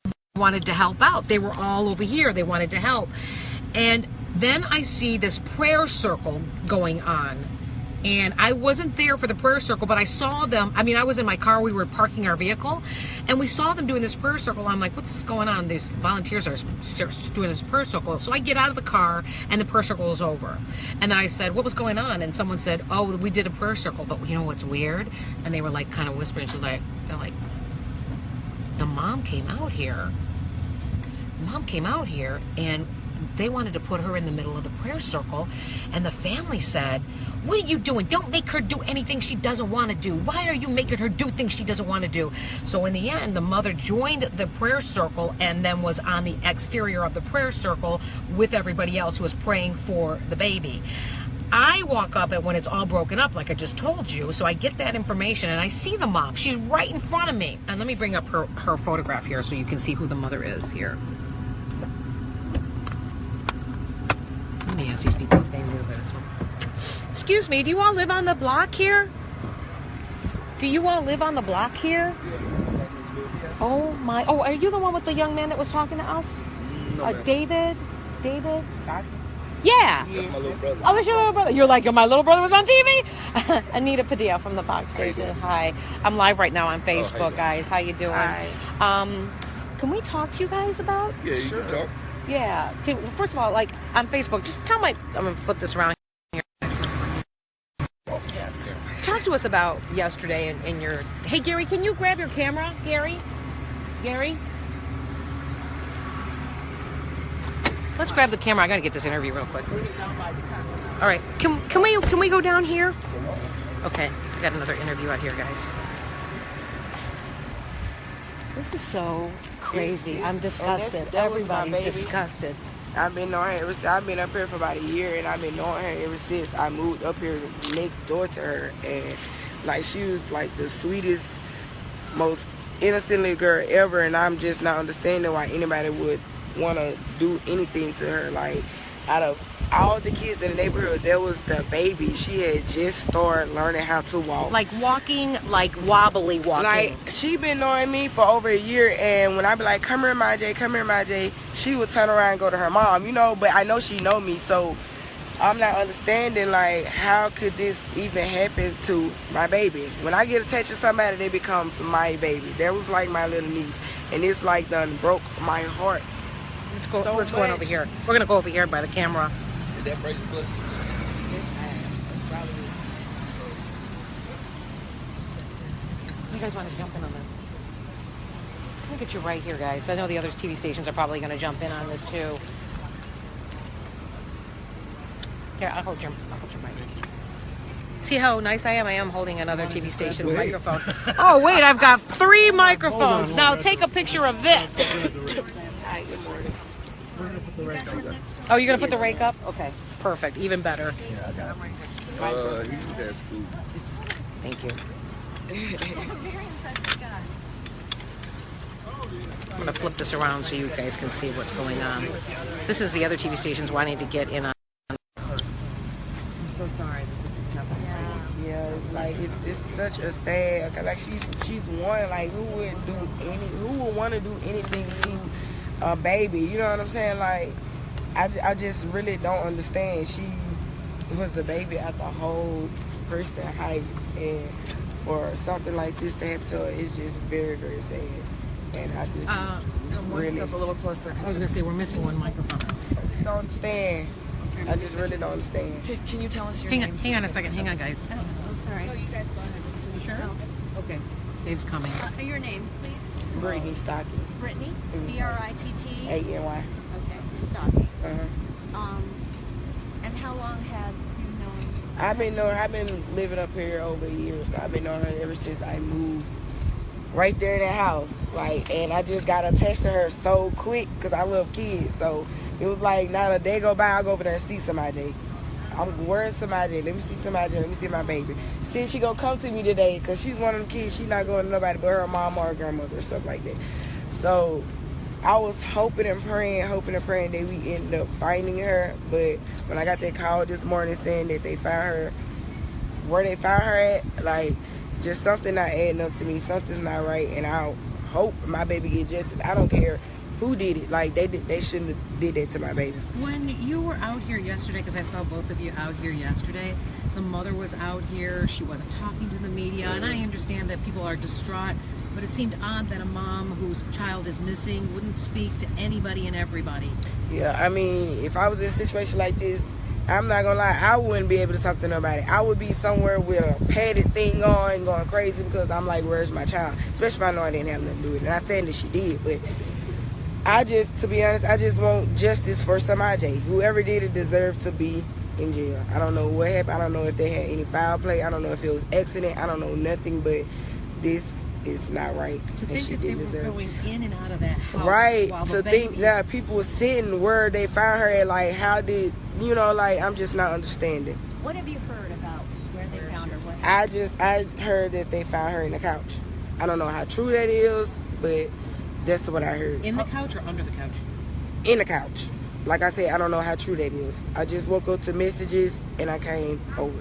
them wanted to help out. They were all over here. They wanted to help. And then I see this prayer circle going on. And I wasn't there for the prayer circle, but I saw them. I mean, I was in my car. We were parking our vehicle, and we saw them doing this prayer circle. I'm like, what's going on? These volunteers are doing this prayer circle. So I get out of the car, and the prayer circle is over. And then I said, what was going on? And someone said, oh, we did a prayer circle. But you know what's weird? And they were like kind of whispering. So they're like, the mom came out here. The mom came out here, and they wanted to put her in the middle of the prayer circle, and the family said, what are you doing? Don't make her do anything she doesn't want to do. Why are you making her do things she doesn't want to do? So in the end, the mother joined the prayer circle and then was on the exterior of the prayer circle with everybody else who was praying for the baby. I walk up and when it's all broken up, like I just told you, so I get that information and I see the mom. She's right in front of me. And let me bring up her photograph here so you can see who the mother is here. Let me ask these people if they knew this one. Excuse me, do you all live on the block here? Do you all live on the block here? Oh my, oh, are you the one with the young man that was talking to us? No, David? Scott? Yeah. That's my little brother. Oh, that's your little brother. You're like, my little brother was on TV? Anita Padilla from the Fox station. Hi. I'm live right now on Facebook, guys. How you doing? Hi. Can we talk to you guys about? Yeah, you can talk. Yeah. First of all, like on Facebook, just tell I'm going to flip this around here. Talk to to us about yesterday and your... Hey, Gary, can you grab your camera? Gary? Let's grab the camera. I got to get this interview real quick. All right. Can we go down here? Okay. I got another interview out here, guys. This is so crazy. I'm disgusted. Everybody's disgusted. I've been knowing her I've been up here for about a year, and I've been knowing her ever since I moved up here next door to her. And like, she was like the sweetest, most innocent little girl ever, and I'm just not understanding why anybody would want to do anything to her. Like, out of all the kids in the neighborhood, there was the baby. She had just started learning how to walk. Like walking, like wobbly walking. Like, she been knowing me for over a year, and when I be like, come here, my J, she would turn around and go to her mom, you know, but I know she know me, so I'm not understanding, like, how could this even happen to my baby? When I get attached to somebody, they becomes my baby. That was like my little niece, and it's like done broke my heart. Let's go over here. We're gonna go over here by the camera. Did that break the pussy? You guys want to jump in on this? I'll get you right here, guys. I know the other TV stations are probably going to jump in on this too. Here, I'll hold your mic. See how nice I am? I am holding another TV station's microphone. Oh, wait, I've got 3 microphones. Now take a picture of this. Hi, good morning. Oh, you're going to put the rake up? Okay, perfect. Even better. Yeah, I got it. He's at school. Thank you. I'm going to flip this around so you guys can see what's going on. This is the other TV stations wanting to get in on. I'm so sorry that this is happening. Yeah, it's like it's such a sad. Like, she's one. Like, who would want to do anything to a baby? You know what I'm saying? Like, I just really don't understand. She was the baby at the whole Princeton Heights, and for something like this to happen to her, it's just very, very sad. And I just really step a little closer. I was gonna say we're missing one microphone. I just don't understand. I just really don't understand. Can you tell us your name? Hang on a second. Hang on, guys. Oh, sorry. No, you guys go ahead. You sure? No. Okay. Dave's coming. Your name, please. Brittany Stocky. Brittany. B-R-I-T-T. A-N-Y. Okay. Stocky. Uh-huh. And how long have you known? I've been living up here over a year, so I've been knowing her ever since I moved right there in that house. Like, and I just got attached to her so quick because I love kids. So it was like, not a day go by, I'll go over there and see somebody. Where's somebody? Let me see somebody. Let me see my baby. See, she gonna come to me today because she's one of them kids. She's not going to nobody but her mom or her grandmother or stuff like that. So I was hoping and praying that we ended up finding her. But when I got that call this morning saying that they found her, where they found her at, like, just something not adding up to me. Something's not right, and I hope my baby get justice. I don't care who did it. Like, they shouldn't have did that to my baby. When you were out here yesterday, because I saw both of you out here yesterday, the mother was out here. She wasn't talking to the media, and I understand that people are distraught, but it seemed odd that a mom whose child is missing wouldn't speak to anybody and everybody. Yeah, I mean, if I was in a situation like this, I'm not gonna lie, I wouldn't be able to talk to nobody. I would be somewhere with a padded thing on, going crazy, because I'm like, where's my child? Especially if I know I didn't have nothing to do with it. Not saying that she did, but to be honest, I just want justice for Semaj. Whoever did it deserved to be in jail. I don't know what happened. I don't know if they had any foul play. I don't know if it was accident. I don't know nothing, but this is not right. To think she that they did were going in and out of that house. Right. While To think that people were sitting where they found her at, like, how did, you know, like, I'm just not understanding. What have you heard about where they found her? I heard that they found her in the couch. I don't know how true that is, but that's what I heard. In the couch or under the couch? In the couch. Like I said, I don't know how true that is. I just woke up to messages and I came over.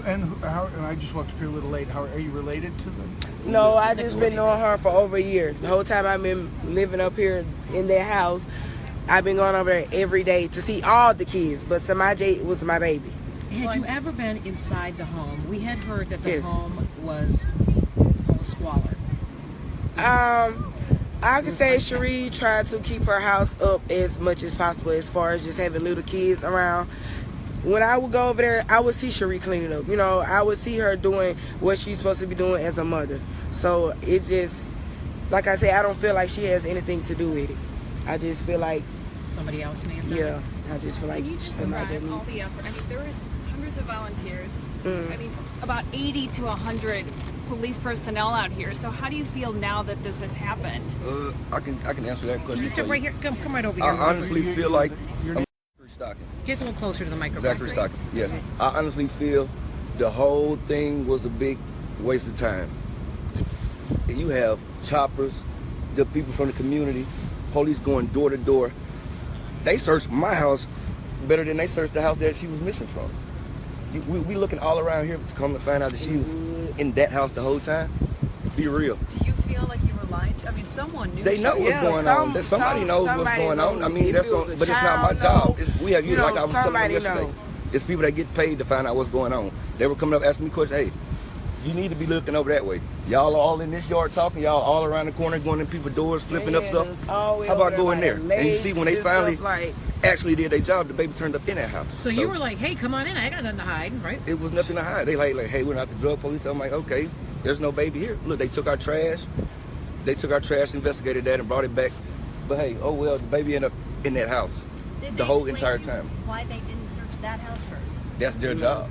And I just walked up here a little late. How are you related to them? No, I just been knowing her for over a year. The whole time I've been living up here in their house, I've been going over there every day to see all the kids. But Semaj was my baby. Had you ever been inside the home? We had heard that the home was full of squalor. I could say Cherie tried to keep her house up as much as possible, as far as just having little kids around. when I would go over there, I would see Cherie cleaning up. You know, I would see her doing what she's supposed to be doing as a mother. So it just, like I said, I don't feel like she has anything to do with it. I just feel like somebody else may have done yeah. it. I just feel like Can you just somebody describe all the effort? I mean, there was hundreds of volunteers. I mean, about 80 to 100 police personnel out here. So how do you feel now that this has happened? I can answer that question. Can you step right here? Come right over here. I honestly feel like Stocking. Get a little closer to the microphone. Zachary Stocking. Yes. I honestly feel the whole thing was a big waste of time. You have choppers, the people from the community, police going door to door. They searched my house better than they searched the house that she was missing from. We looking all around here to come to find out that she was in that house the whole time. Be real. Do you feel like you were lied to? I mean, someone knew. They know what's going on. Somebody knows what's going on. I mean, but it's not my job. We have, like I was telling you yesterday, it's people that get paid to find out what's going on. They were coming up asking me questions. Hey, you need to be looking over that way. Y'all are all in this yard talking. Y'all all around the corner going in people's doors, flipping up stuff. How about going there? And you see when they finally actually did their job, the baby turned up in that house. So you were like, hey, come on in. I got nothing to hide, right? It was nothing to hide. They like, hey, we're not the drug police. I'm like, okay, there's no baby here. Look, they took our trash. They took our trash, investigated that, and brought it back. But hey, oh well, the baby ended up in that house the whole entire time. Why they didn't search that house first? That's their job.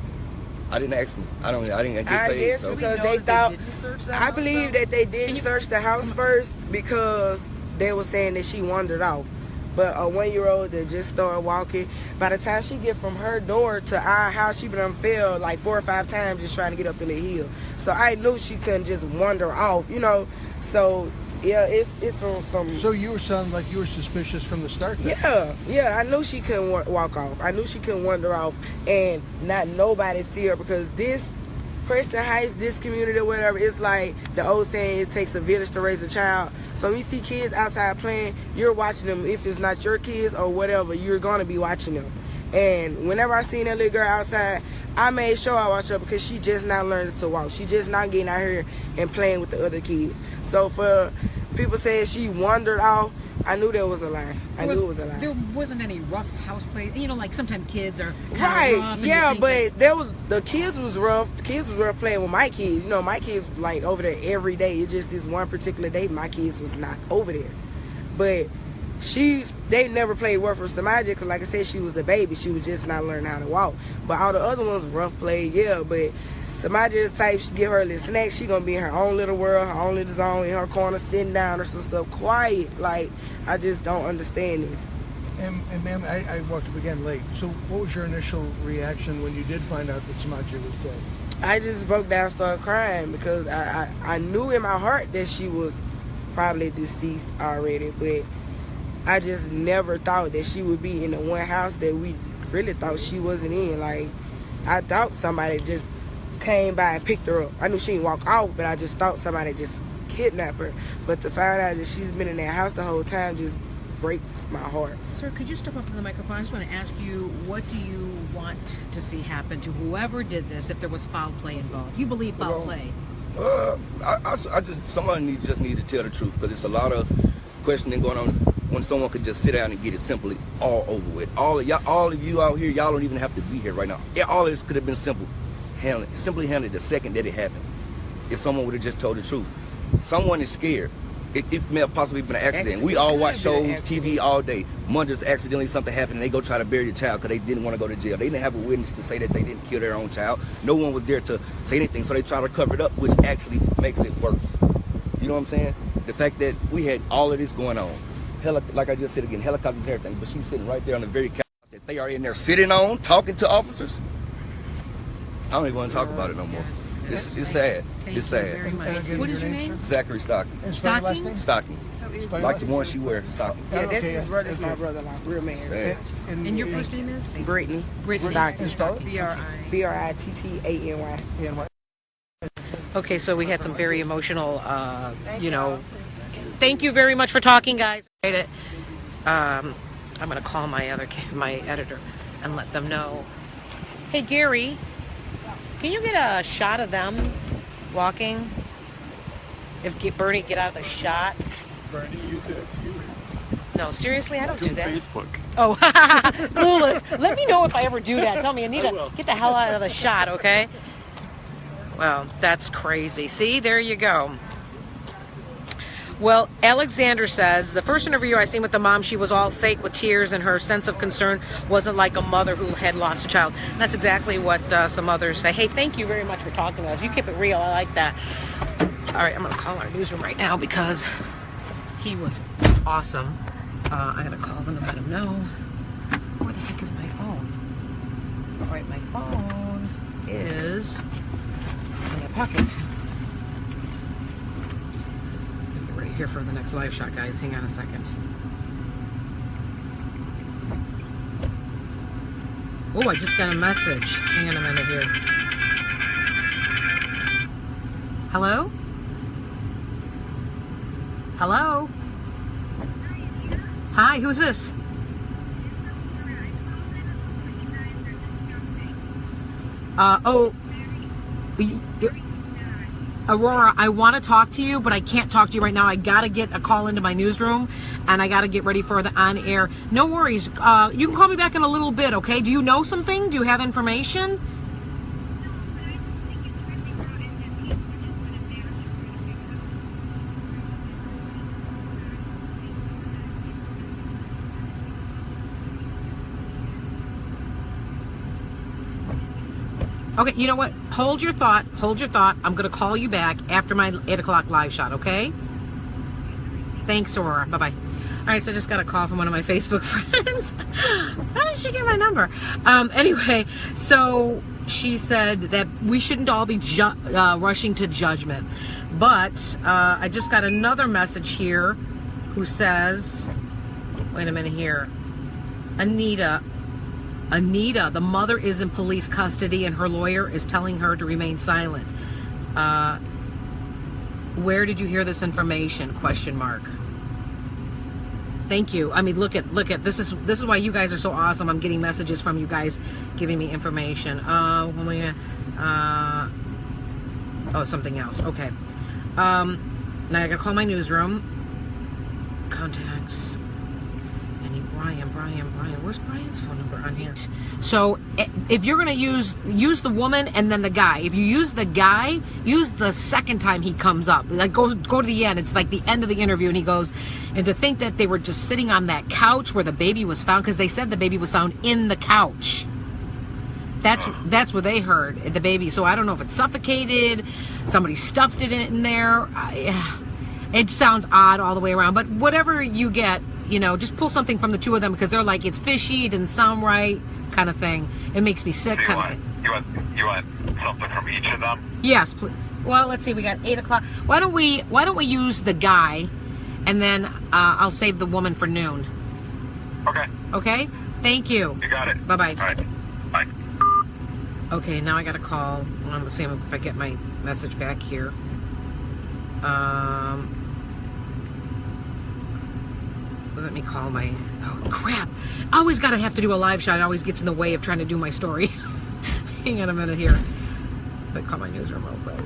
I didn't ask them. I didn't get paid. I guess so. because they thought. I believe that they didn't search the house first because they were saying that she wandered off. But a 1-year-old that just started walking, by the time she get from her door to our house, she been fell like 4 or 5 times just trying to get up the little hill. So I knew she couldn't just wander off, you know. So yeah, it's on some. So you were sounding like you were suspicious from the start then? Yeah, I knew she couldn't walk off. I knew she couldn't wander off, and not nobody see her because this Preston Heights, this community or whatever, it's like the old saying, it takes a village to raise a child. So you see kids outside playing, you're watching them. If it's not your kids or whatever, you're gonna be watching them. And whenever I seen that little girl outside, I made sure I watch her because she just not learning to walk. She just not getting out here and playing with the other kids. So for people saying she wandered off, I knew that was a lie. I knew it was a lie. There wasn't any rough house play. You know, like sometimes kids are right. Rough Yeah, but there was the kids was rough. The kids was rough playing with my kids. You know, my kids was like over there every day. It's just this one particular day my kids was not over there. But they never played rough for Semaj because, like I said, she was the baby. She was just not learning how to walk. But all the other ones rough play, yeah. But Semaj is type, she give her a little snack, she gonna be in her own little world, her own little zone, in her corner, sitting down or some stuff, quiet. Like, I just don't understand this. And ma'am, I walked up again late. So what was your initial reaction when you did find out that Semaj was dead? I just broke down, started crying because I knew in my heart that she was probably deceased already, but I just never thought that she would be in the one house that we really thought she wasn't in. Like, I thought somebody just came by and picked her up. I knew she didn't walk out, but I just thought somebody just kidnapped her. But to find out that she's been in that house the whole time just breaks my heart. Sir, could you step up to the microphone? I just want to ask you, what do you want to see happen to whoever did this if there was foul play involved? You believe foul play? I just, somebody just need to tell the truth because it's a lot of questioning going on when someone could just sit down and get it simply all over with. All of you out here, y'all don't even have to be here right now. All of this could have been simply handled the second that it happened. If someone would have just told the truth. Someone is scared. It may have possibly been an accident. We all watch shows, TV all day. Mondays accidentally something happened and they go try to bury the child because they didn't want to go to jail. They didn't have a witness to say that they didn't kill their own child. No one was there to say anything, so they try to cover it up, which actually makes it worse. You know what I'm saying? The fact that we had all of this going on. Like I just said again, helicopters and everything, but she's sitting right there on the very couch that they are in there sitting on, talking to officers. I don't even want to talk about it no more. It's sad. It's sad. What is your name? Zachary Stocking. Stocking? Stocking. Like the one she wears, Stocking. Yeah, that's his brother, my brother-in-law, real man. Sad. And your first name is? Brittany. Stocking. Brittany. Okay, so we had some very emotional, thank you very much for talking, guys. I'm going to call my editor and let them know. Hey, Gary, can you get a shot of them walking? If Bernie get out of the shot. Bernie, you said it's you. No, seriously, I don't do that. Facebook. Oh, clueless. Let me know if I ever do that. Tell me, Anita, get the hell out of the shot, okay? Well, that's crazy. See, there you go. Well, Alexander says, the first interview I seen with the mom, she was all fake with tears, and her sense of concern wasn't like a mother who had lost a child. And that's exactly what some others say. Hey, thank you very much for talking to us. You keep it real. I like that. All right, I'm going to call our newsroom right now because he was awesome. I'm going to call them and let them know. Where the heck is my phone? All right, my phone is in my pocket. Right here for the next live shot, guys. Hang on a second. Oh, I just got a message. Hang on a minute here. Hello? Hello? Hi, who's this? Aurora, I want to talk to you, but I can't talk to you right now. I got to get a call into my newsroom, and I got to get ready for the on-air. No worries. You can call me back in a little bit, okay? Do you know something? Do you have information? Okay, you know what? Hold your thought. Hold your thought. I'm going to call you back after my 8 o'clock live shot, okay? Thanks, Aurora. Bye-bye. All right, so I just got a call from one of my Facebook friends. How did she get my number? Anyway, so she said that we shouldn't all be rushing to judgment. But I just got another message here who says, wait a minute here, Anita, the mother is in police custody and her lawyer is telling her to remain silent. Where did you hear this information? Question mark. Thank you. I mean, look at this is why you guys are so awesome. I'm getting messages from you guys giving me information. Oh, something else. Okay. Now I gotta call my newsroom. Contacts. Brian. Where's Brian's phone number on here? So if you're gonna use the woman and then the guy. If you use the guy, use the second time he comes up. Like go to the end. It's like the end of the interview, and he goes, and to think that they were just sitting on that couch where the baby was found, because they said the baby was found in the couch. That's what they heard, the baby. So I don't know if it's suffocated, somebody stuffed it in there. It sounds odd all the way around, but whatever you get, you know, just pull something from the two of them, because they're like, it's fishy, it didn't sound right, kind of thing. It makes me sick, kind of thing. You want something from each of them? Yes, please. Well, let's see, we got 8 o'clock. Why don't we use the guy, and then I'll save the woman for noon. Okay. Okay? Thank you. You got it. Bye-bye. All right. Bye. Okay, now I got a call. I'm see if I get my message back here. Let me call my... Oh, crap. I always got to have to do a live shot. It always gets in the way of trying to do my story. Hang on a minute here. Let me call my newsroom real quick.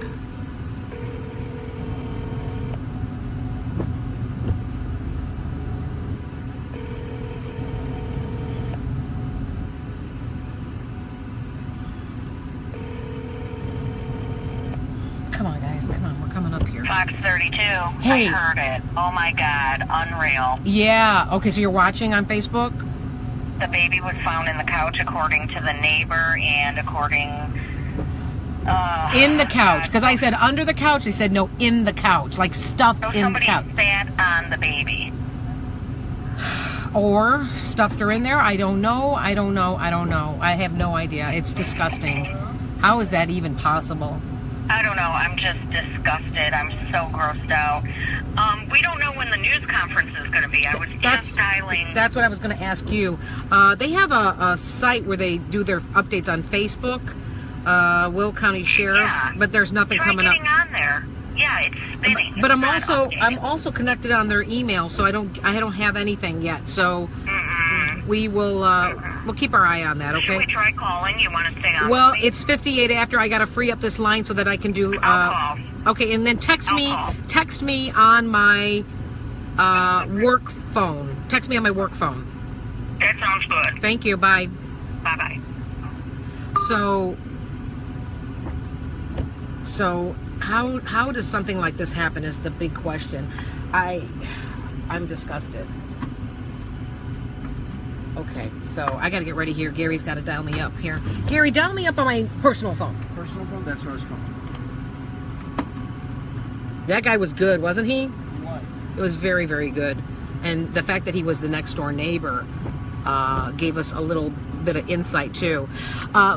Come on, guys. Come on. We're coming up here. Fox 32. Hey. I heard it. Oh, my God. Unreal. Yeah. Okay, so you're watching on Facebook? The baby was found in the couch, according to the neighbor, and according... in the couch. Because I said under the couch. They said no, in the couch. Like stuffed in the couch. Somebody sat on the baby. Or stuffed her in there. I don't know. I have no idea. It's disgusting. How is that even possible? I don't know. I'm just disgusted. I'm so grossed out. We don't know when the news conference is going to be. I was just dialing. That's what I was going to ask you. They have a site where they do their updates on Facebook, Will County Sheriff, but there's nothing coming up. Getting on there. Yeah, it's spinning. But I'm also connected on their email, so I don't have anything yet. So we will we'll keep our eye on that. Okay. Should we try calling? You want to stay on? Well, it's 58 after. I got to free up this line so that I can do. I'll call. Okay, and then text me on my work phone. Text me on my work phone. That sounds good. Thank you. Bye. Bye-bye. So how does something like this happen is the big question. I'm disgusted. Okay, so I got to get ready here. Gary's got to dial me up here. Gary, dial me up on my personal phone. Personal phone? That's what I was calling. That guy was good, wasn't he? He was. It was very, very good. And the fact that he was the next door neighbor gave us a little bit of insight too.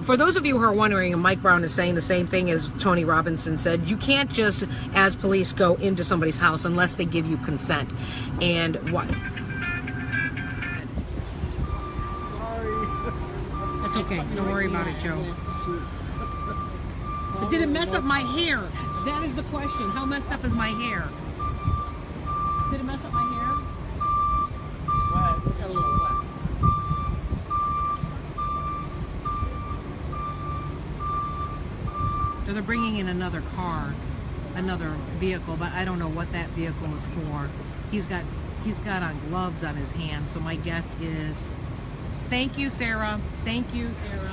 For those of you who are wondering, and Mike Brown is saying the same thing as Tony Robinson said, you can't just, as police, go into somebody's house unless they give you consent. And what? That's okay. Don't worry about it, Joe. But did it mess up my hair? That is the question. How messed up is my hair? Did it mess up my hair? Wet. We got a little wet. So they're bringing in another car, another vehicle, but I don't know what that vehicle is for. He's got on gloves on his hands, so my guess is... Thank you, Sarah. Thank you, Sarah.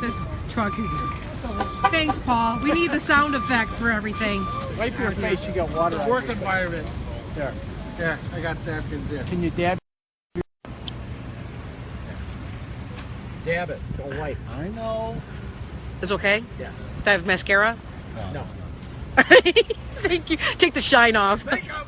This truck is... Thanks, Paul. We need the sound effects for everything. Wipe your face, you got water. It's a on work you. environment. There. Yeah, I got napkins there. Can you dab? Dab it. Don't wipe. I know. It's okay? Yes. Do I have mascara? No. Thank you. Take the shine off. Makeup.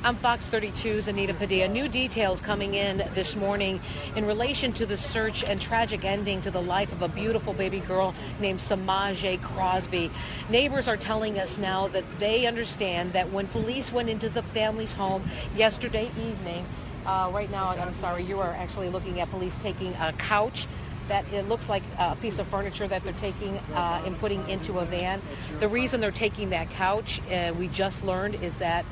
I'm Fox 32's Anita Padilla. New details coming in this morning in relation to the search and tragic ending to the life of a beautiful baby girl named Semaj Crosby. Neighbors are telling us now that they understand that when police went into the family's home yesterday evening, right now, I'm sorry, you are actually looking at police taking a couch that it looks like a piece of furniture that they're taking and putting into a van. The reason they're taking that couch, we just learned, is that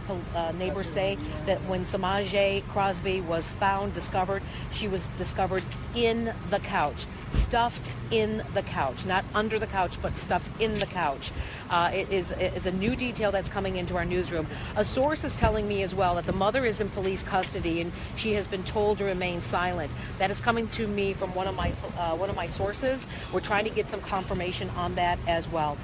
neighbors say that when Semaj Crosby was discovered, she was discovered in the couch, stuffed in the couch, not under the couch, but stuffed in the couch. It's a new detail that's coming into our newsroom. A source is telling me as well that the mother is in police custody and she has been told to remain silent. That is coming to me from one of my sources. We're trying to get some confirmation on that as well.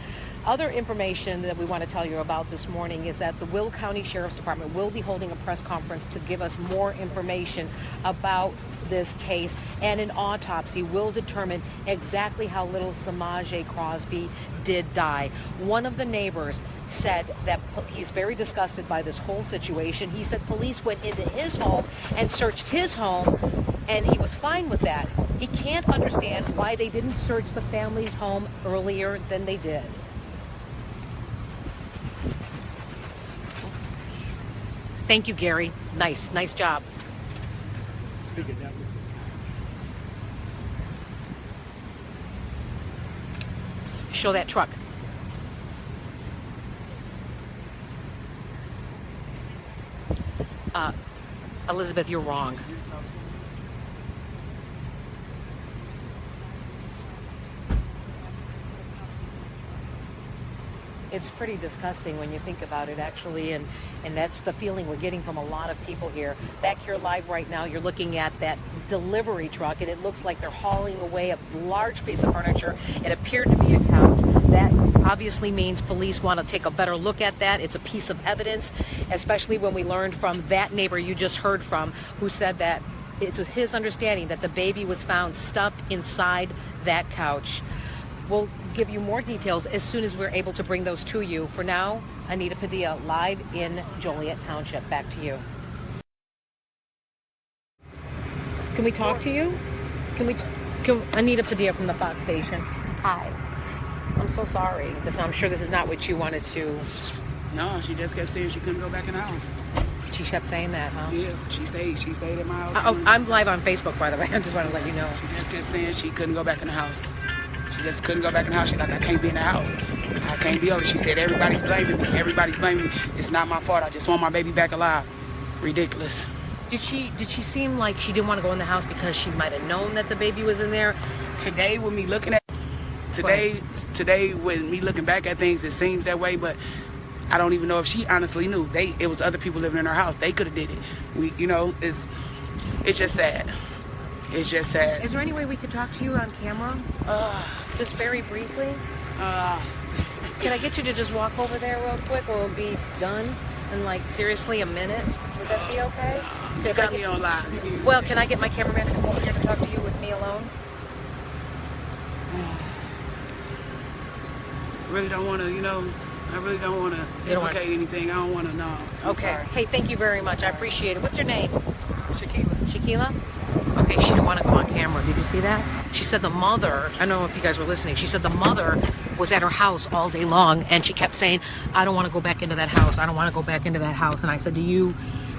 Other information that we want to tell you about this morning is that the Will County Sheriff's Department will be holding a press conference to give us more information about this case, and an autopsy will determine exactly how little Semaj Crosby did die. One of the neighbors said that he's very disgusted by this whole situation. He said police went into his home and searched his home, and he was fine with that. He can't understand why they didn't search the family's home earlier than they did. Thank you, Gary. Nice job. Show that truck. Elizabeth, you're wrong. It's pretty disgusting when you think about it, actually, and that's the feeling we're getting from a lot of people here. Back here live right now, you're looking at that delivery truck, and it looks like they're hauling away a large piece of furniture. It appeared to be a couch. That obviously means police want to take a better look at that. It's a piece of evidence, especially when we learned from that neighbor you just heard from, who said that it's with his understanding that the baby was found stuffed inside that couch. We'll give you more details as soon as we're able to bring those to you. For now, Anita Padilla, live in Joliet Township. Back to you. Can we talk to you? Anita Padilla from the Fox station. Hi. I'm so sorry, because I'm sure this is not what you wanted to. No, she just kept saying she couldn't go back in the house. She kept saying that, huh? Yeah, she stayed at my house. Oh, I'm live on Facebook, by the way. I just want to let you know. She just kept saying she couldn't go back in the house. She just couldn't go back in the house. She's like, I can't be in the house. I can't be over. She said, everybody's blaming me. Everybody's blaming me. It's not my fault. I just want my baby back alive. Ridiculous. Did she seem like she didn't want to go in the house because she might have known that the baby was in there? Today, with me looking back at things, it seems that way, but I don't even know if she honestly knew. It was other people living in her house. They could have did it. It's just sad. It's just sad. Is there any way we could talk to you on camera? Just very briefly? Can I get you to just walk over there real quick, or we'll be done in, like, seriously, a minute? Would that be okay? You got me on live. Well, can I get my cameraman to come over here to talk to you with me alone? I really don't want to, I really don't want to implicate anything. I don't want to know. Okay. Sorry. Hey, thank you very much. I appreciate it. What's your name? Shaquila. Okay, she didn't want to go on camera. Did you see that? She said the mother, I don't know if you guys were listening, she said the mother was at her house all day long, and she kept saying, I don't want to go back into that house. I don't want to go back into that house. And I said, do you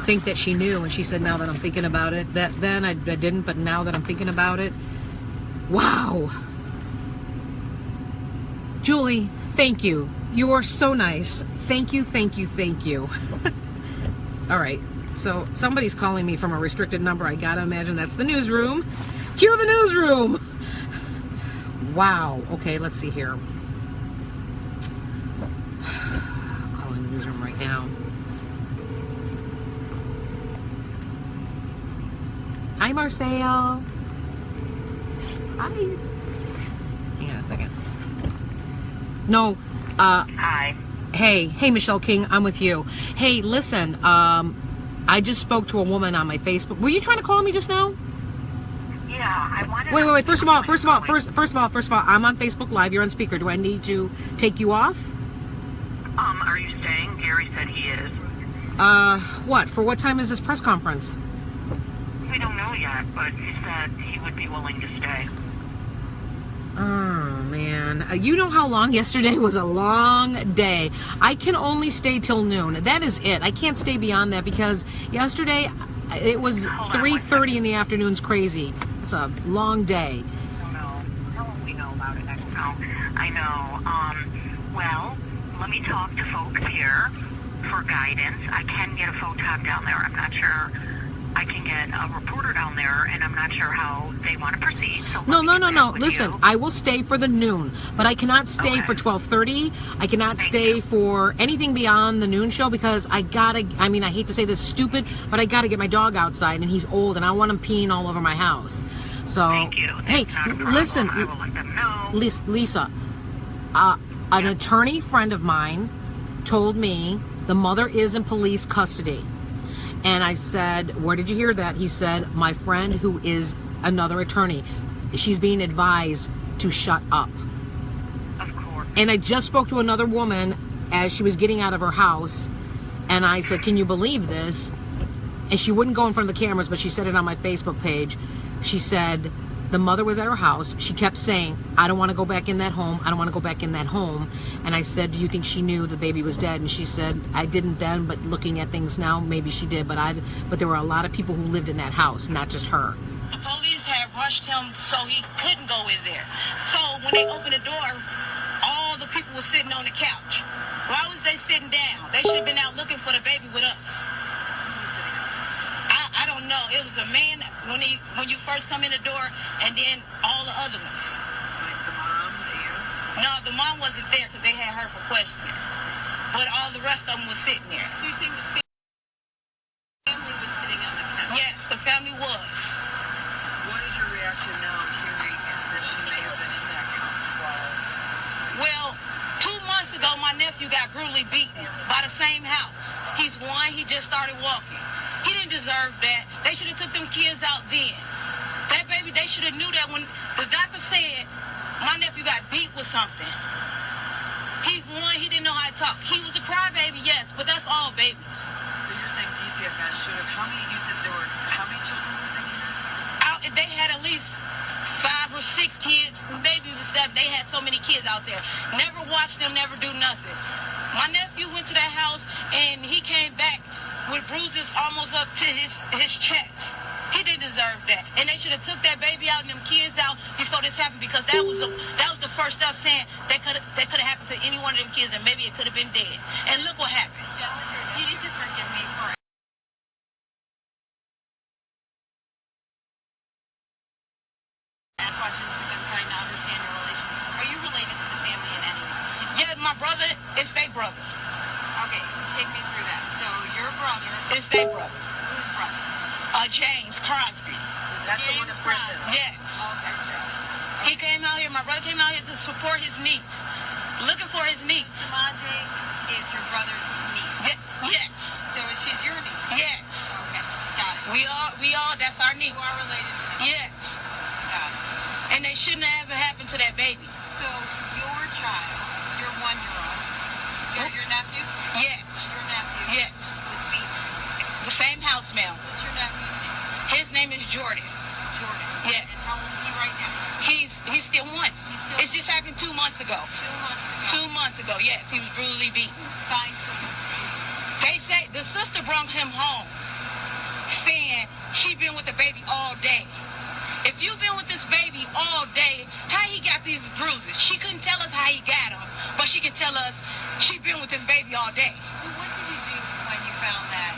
think that she knew? And she said, now that I'm thinking about it, then I didn't, but now that I'm thinking about it, wow. Julie, thank you. You are so nice. Thank you, thank you, thank you. All right. So somebody's calling me from a restricted number. I gotta imagine that's the newsroom. Cue the newsroom. Wow. Okay, let's see here. I'm calling the newsroom right now. Hi, Marcel. Hi. Hang on a second. No. Hi. Hey, Michelle King. I'm with you. Hey, listen. I just spoke to a woman on my Facebook. Were you trying to call me just now? Yeah, I wanted. Wait. First of all, I'm on Facebook Live. You're on speaker. Do I need to take you off? Are you staying? Gary said he is. What? For what time is this press conference? We don't know yet, but he said he would be willing to stay. Oh, man. You know how long yesterday was? A long day. I can only stay till noon. That is it. I can't stay beyond that because yesterday it was 3:30 in the afternoon's crazy. It's a long day. How will we know about it? I know. Well, let me talk to folks here for guidance. I can get a photog down there. I'm not sure I can get a reporter down there, and I'm not sure how they want to proceed. So No. Listen, I will stay for the noon, but I cannot stay for 12:30. I cannot stay for anything beyond the noon show because I hate to say this stupid, but I gotta get my dog outside, and he's old, and I want him peeing all over my house. So, thank you. Hey, listen, I will let them know. Lisa, an attorney friend of mine told me the mother is in police custody. And I said, where did you hear that? He said, my friend who is another attorney, she's being advised to shut up. Of course. And I just spoke to another woman as she was getting out of her house. And I said, can you believe this? And she wouldn't go in front of the cameras, but she said it on my Facebook page. She said, the mother was at her house. She kept saying, I don't want to go back in that home. I don't want to go back in that home. And I said, do you think she knew the baby was dead? And she said, I didn't then, but looking at things now, maybe she did. But there were a lot of people who lived in that house, not just her. The police had rushed him so he couldn't go in there. So when they opened the door, all the people were sitting on the couch. Why was they sitting down? They should have been out looking for the baby with us. I don't know. It was a man when you first come in the door, and then all the other ones. Like the mom there? No, the mom wasn't there because they had her for questioning. But all the rest of them was sitting there. So you're saying the family was sitting on the couch? Yes, the family was. What is your reaction now hearing that she may have been in that couch while... Well, 2 months ago, my nephew got brutally beaten by the same house. He's one. He just started walking. He didn't deserve that. They should have took them kids out then. That baby, they should have knew that when the doctor said my nephew got beat with something. He didn't know how to talk. He was a crybaby, yes, but that's all babies. So you're saying DCFS should have... How many children were they in? They had at least 5 or 6 kids, maybe even 7. They had so many kids out there. Never watched them, never do nothing. My nephew went to that house, and he came back with bruises almost up to his chest. He didn't deserve that. And they should have took that baby out and them kids out before this happened, because that was the first step saying that could have happened to any one of them kids, and maybe it could have been dead. And look what happened. You need to forgive me for questions because I'm trying to understand your relationship. Are you related to the family in any way? Yeah, my brother is their brother. Okay, take me through that. So your brother is their brother. Whose brother? James Crosby. That's the one in prison. Yes. Okay. He came out here, my brother came out here to support his niece. Looking for his niece. Semaj is your brother's niece. Yes. So she's your niece? Yes. Okay, got it. We all, that's our niece. You are related to them? Yes. Got it. And they shouldn't have ever happened to that baby. So your child, your 1-year-old, your nephew? Yes. Your nephew? Yes. Was beaten? The same house, ma'am. What's your nephew's name? His name is Jordan. Jordan. Yes. And how old is he right now? He's still one. It's just happened 2 months ago. 2 months ago? 2 months ago, yes. He was brutally beaten. Fine. They say the sister brought him home saying she been with the baby all day. If you've been with this baby all day, how he got these bruises? She couldn't tell us how he got them, but she can tell us she been with this baby all day. So what did you do when you found that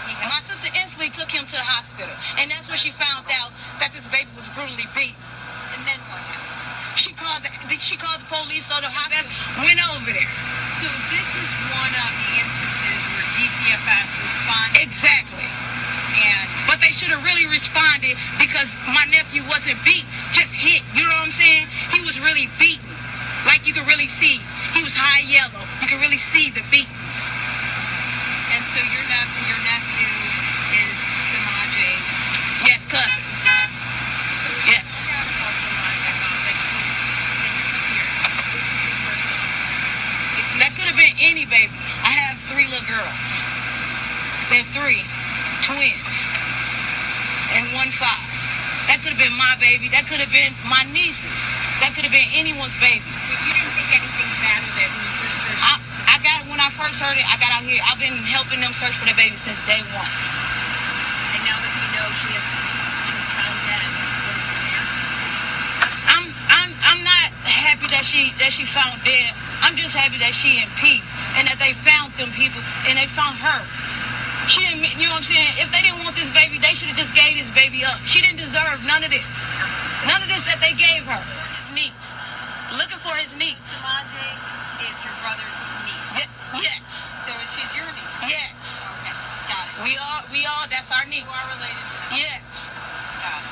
he had... My sister instantly took him to the hospital, and that's when she found out that this baby was brutally beaten. And then what happened? She called the police, or the hospital went over there. So this is one of the instances where DCFS responded? Exactly. But they should have really responded, because my nephew wasn't beat, just hit. You know what I'm saying? He was really beaten. Like you could really see. He was high yellow. You could really see the beatings. And so your nephew is Semaj's? Yes, cousin. Yes. That could have been any baby. I have 3 little girls. They're 3 twins. And 1 5. That could have been my baby. That could have been my niece's. That could have been anyone's baby. But you didn't think anything bad of it when you first heard it? I got it when I first heard it. I got out here. I've been helping them search for the baby since day 1. And now that you know she was found dead, I'm not happy that she found dead. I'm just happy that she in peace, and that they found them people, and they found her. She didn't, you know what I'm saying? If they didn't want this baby, they should have just gave this baby up. She didn't deserve none of this. None of this that they gave her. His niece. Looking for his niece. Semaj is your brother's niece? Yes. So she's your niece? Yes. Okay, got it. We all, that's our niece. You are related to them? Yes. Got it.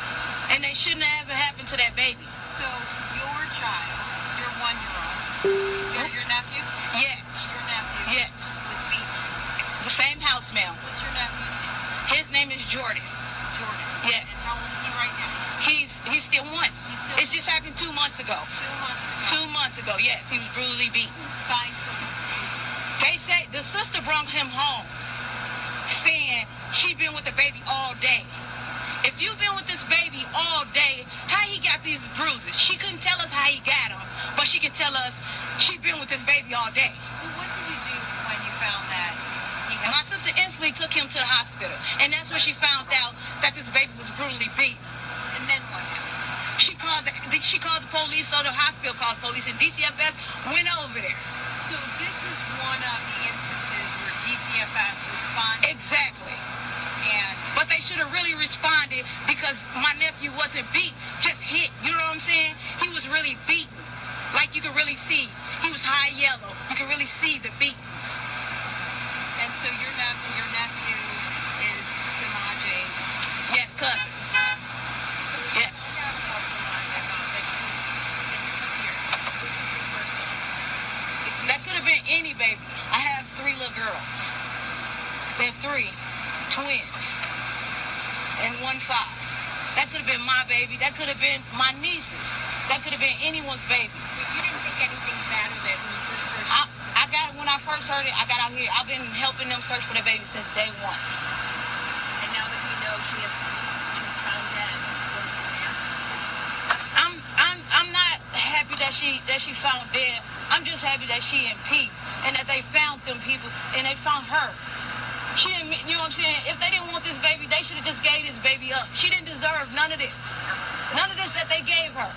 And they shouldn't have ever happened to that baby. So your child, your 1-year-old, your nephew? Yes. Your nephew? Yes. Was beaten? The same house, ma'am. What's your nephew's name? His name is Jordan. Jordan. Yes. And how old is he right now? He's still 1. It's just happened 2 months ago. 2 months ago? 2 months ago, yes. He was brutally beaten. Fine. They say the sister brought him home saying she been with the baby all day. If you've been with this baby all day, how he got these bruises? She couldn't tell us how he got them, but she can tell us she been with this baby all day. So what did you do when you found that he had... My sister instantly took him to the hospital, and that's when she found out that this baby was brutally beaten. And then what happened? She called the police, or the hospital called the police, and DCFS went over there. So this is one of the instances where DCFS responded? Exactly. But they should have really responded, because my nephew wasn't beat, just hit. You know what I'm saying? He was really beaten. Like you could really see. He was high yellow. You could really see the beatings. And so your nephew is Semaj's? Yes, cousin. Yes. That could have been any baby. I have 3 little girls. They're 3 twins. And 1 5. That could have been my baby. That could have been my niece's. That could have been anyone's baby. But you didn't think anything bad of it when you first heard it? I got it when I first heard it. I got out here. I've been helping them search for the baby since day 1. And now that you know she was found dead, I'm not happy that she found dead. I'm just happy that she in peace, and that they found them people, and they found her. She didn't, you know what I'm saying? If they didn't want this baby, they should have just gave this baby up. She didn't deserve none of this. None of this that they gave her.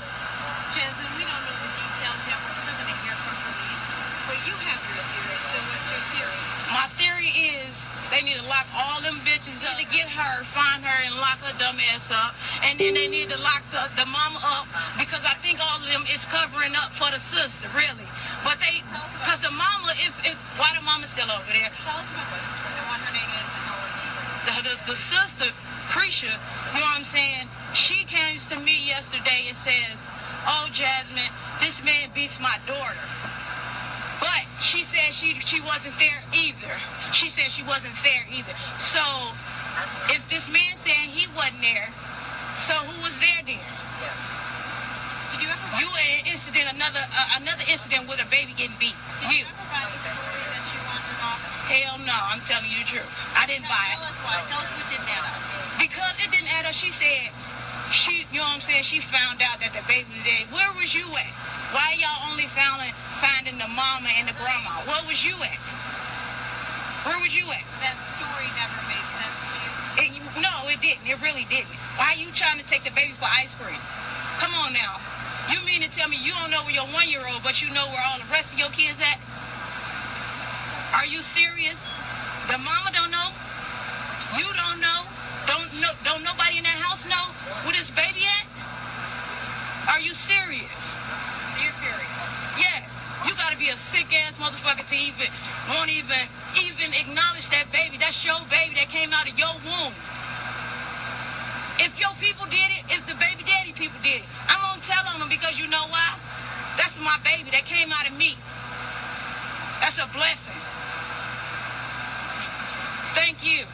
Jasmine, we don't know the details yet. We're still going to hear from police. But you have your theory, so what's your theory? My theory is they need to lock all them bitches up. To get her, find her, and lock her dumb ass up. And then they need to lock the mama up because I think all of them is covering up for the sister, really. But they, because the mama, why the mama still over there? Tell us about the sister and what her name is and how old. The sister, Prisha, you know what I'm saying? She came to me yesterday and says, "Oh, Jasmine, this man beats my daughter." But she said she wasn't there either. She said she wasn't there either. So if this man saying he wasn't there, so who was there then? Yes. Did you ever You had an incident, another incident with a baby getting beat. Did you ever buy the story that she wandered off? Hell no, I'm telling you the truth. I didn't buy it. Tell us why. Tell us what didn't add up. Because it didn't add up. She said, you know what I'm saying, she found out that the baby was dead. Where was you at? Why y'all only finding the mama and the grandma? Where was you at? Where was you at? That story never made sense to you? No, it didn't. It really didn't. Why are you trying to take the baby for ice cream? Come on now. You mean to tell me you don't know where your 1-year-old, but you know where all the rest of your kids at? Are you serious? The mama don't know? You don't know? Don't nobody in that house know where this baby at? Are you serious? So you're furious? Yes. You gotta be a sick ass motherfucker to won't even acknowledge that baby. That's your baby that came out of your womb. If your people did it, if the baby daddy people did it, I'm gonna tell on them because you know why? That's my baby that came out of me. That's a blessing. Thank you.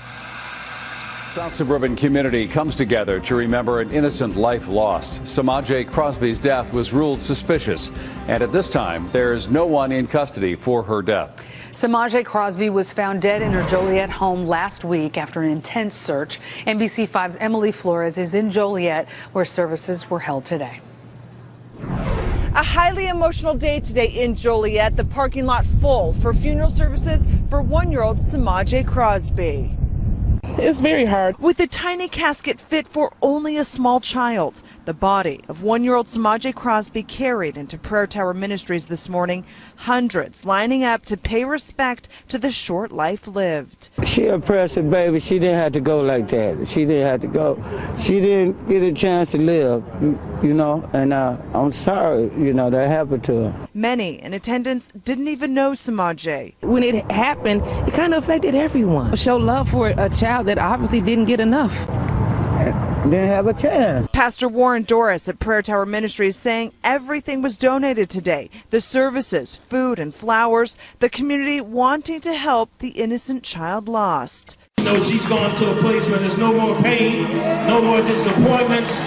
South suburban community comes together to remember an innocent life lost. Semaj Crosby's death was ruled suspicious, and at this time, there is no one in custody for her death. Semaj Crosby was found dead in her Joliet home last week after an intense search. NBC5's Emily Flores is in Joliet, where services were held today. A highly emotional day today in Joliet. The parking lot full for funeral services for 1-year-old Semaj Crosby. It's very hard. With a tiny casket fit for only a small child, the body of 1-year-old Semaj Crosby carried into Prayer Tower Ministries this morning, hundreds lining up to pay respect to the short life lived. She a precious baby. She didn't have to go like that. She didn't have to go. She didn't get a chance to live, you know, and I'm sorry, you know, that happened to her. Many in attendance didn't even know Semaj. When it happened, it kind of affected everyone. Show love for a child that obviously didn't get enough. Didn't have a chance. Pastor Warren Doris at Prayer Tower Ministries saying everything was donated today. The services, food and flowers, the community wanting to help the innocent child lost. You know, she's gone to a place where there's no more pain, no more disappointments,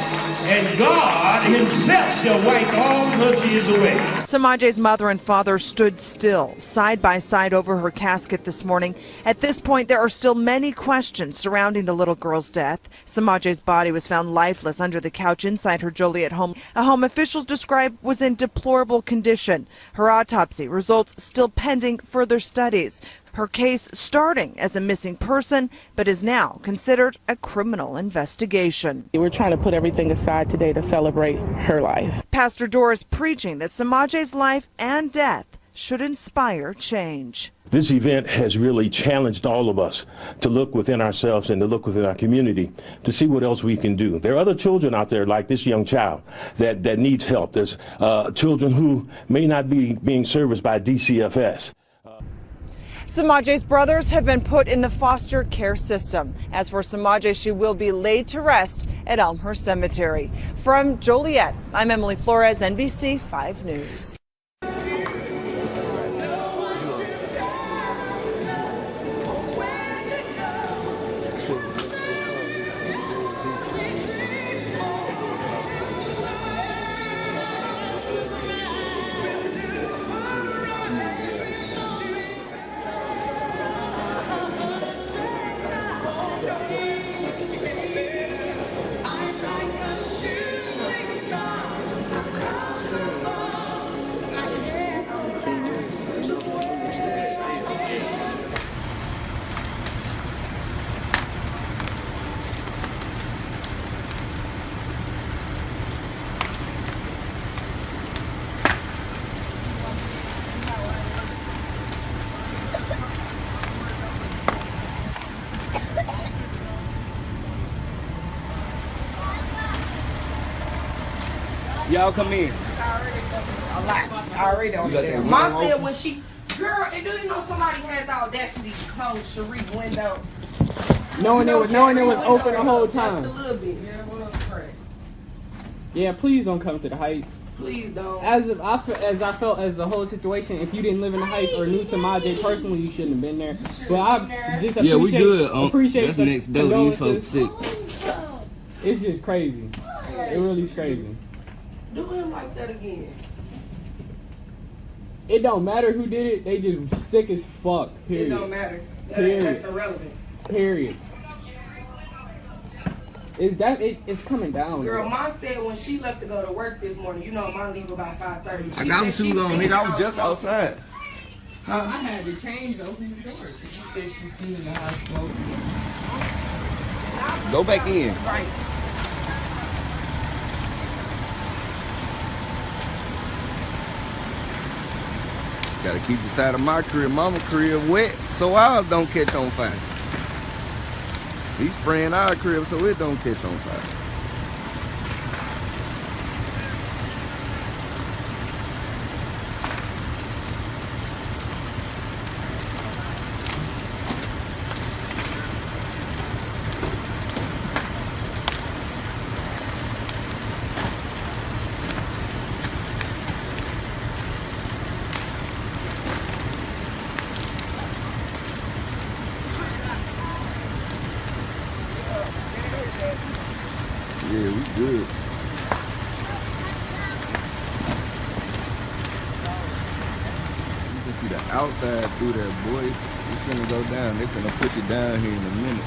and God himself shall wipe all her tears away. Semaj's mother and father stood still, side by side over her casket this morning. At this point, there are still many questions surrounding the little girl's death. Semaj's body was found lifeless under the couch inside her Joliet home, a home officials describe was in deplorable condition. Her autopsy results still pending further studies. Her case starting as a missing person, but is now considered a criminal investigation. We're trying to put everything aside today to celebrate her life. Pastor Doris preaching that Semaj's life and death should inspire change. This event has really challenged all of us to look within ourselves and to look within our community to see what else we can do. There are other children out there like this young child that needs help. There's children who may not be being serviced by DCFS. Semaj's brothers have been put in the foster care system. As for Semaj, she will be laid to rest at Elmhurst Cemetery. From Joliet, I'm Emily Flores, NBC 5 News. Y'all come in. A lot. I already don't You got care. that Mom window said open? when she, girl, and do you know somebody had the audacity to close Cherie window? Knowing it was open the whole time. Just a little bit. Yeah, it was crack. Yeah, please don't come to the Heights. Please don't. As I felt as the whole situation, if you didn't live in the Heights or knew Semaj personally, you shouldn't have been there. But I just appreciate, we good. appreciate That's the next door. These folks condolences. sick. It's just crazy. It really is crazy. Do him like that again. It don't matter who did it. They just sick as fuck. Period. It don't matter. Period. That's irrelevant. Period. It's coming down. Girl, Mom said when she left to go to work this morning, you know, Mom leave about 5:30. I got shoes on, nigga. I was just outside. I had to change to open the door. She said she's seen the house smoking. Go back in. Right. Gotta keep the side of my crib, mama crib wet so ours don't catch on fire. He's spraying our crib so it don't catch on fire. Yeah, we good. You can see the outside through there, boy. It's finna go down. They're finna push it down here in a minute.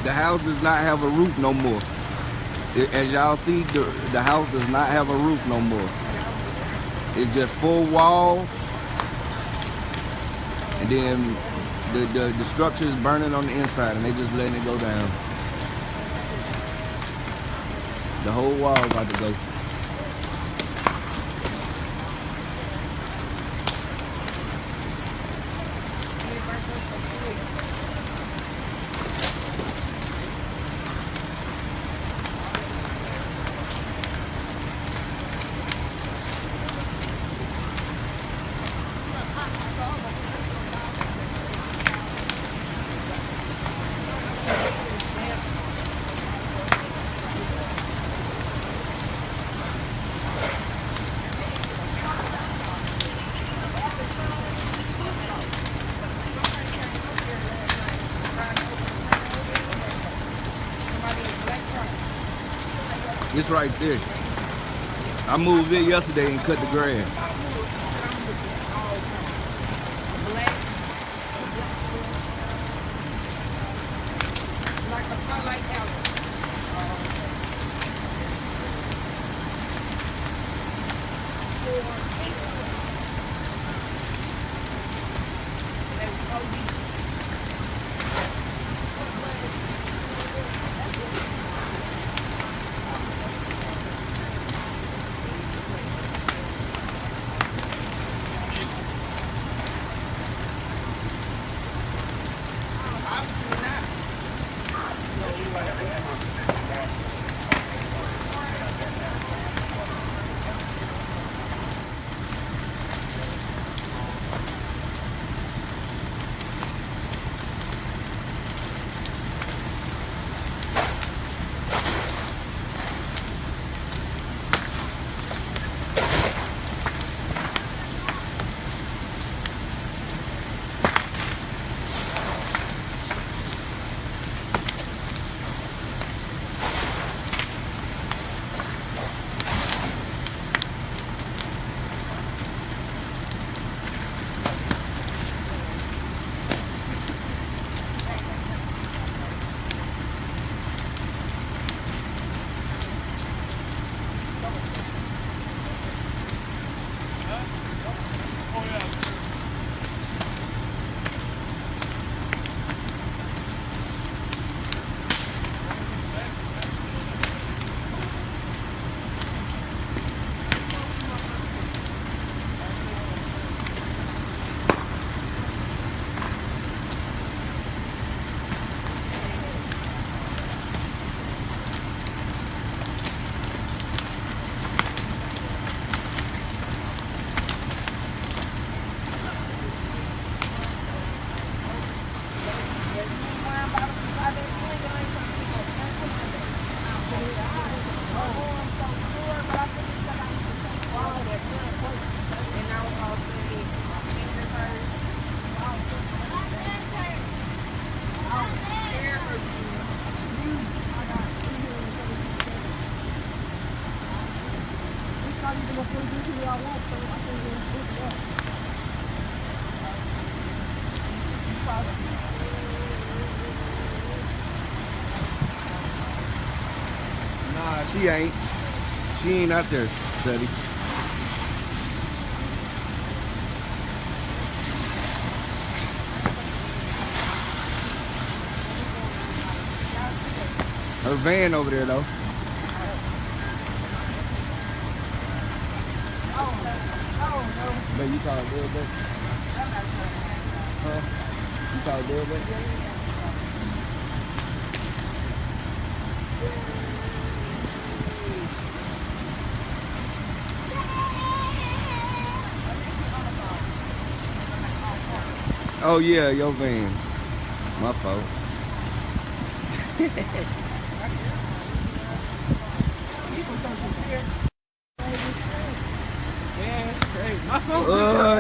The house does not have a roof no more. As y'all see, the house does not have a roof no more. It's just 4 walls. And then the structure is burning on the inside and they just letting it go down. The whole wall about to go. It's right there. I moved it yesterday and cut the grass. Nah, she ain't. She ain't out there, study. Her van over there, though. But you call it dead, baby? Huh? You call it dead, baby? Oh yeah, your van. My fault.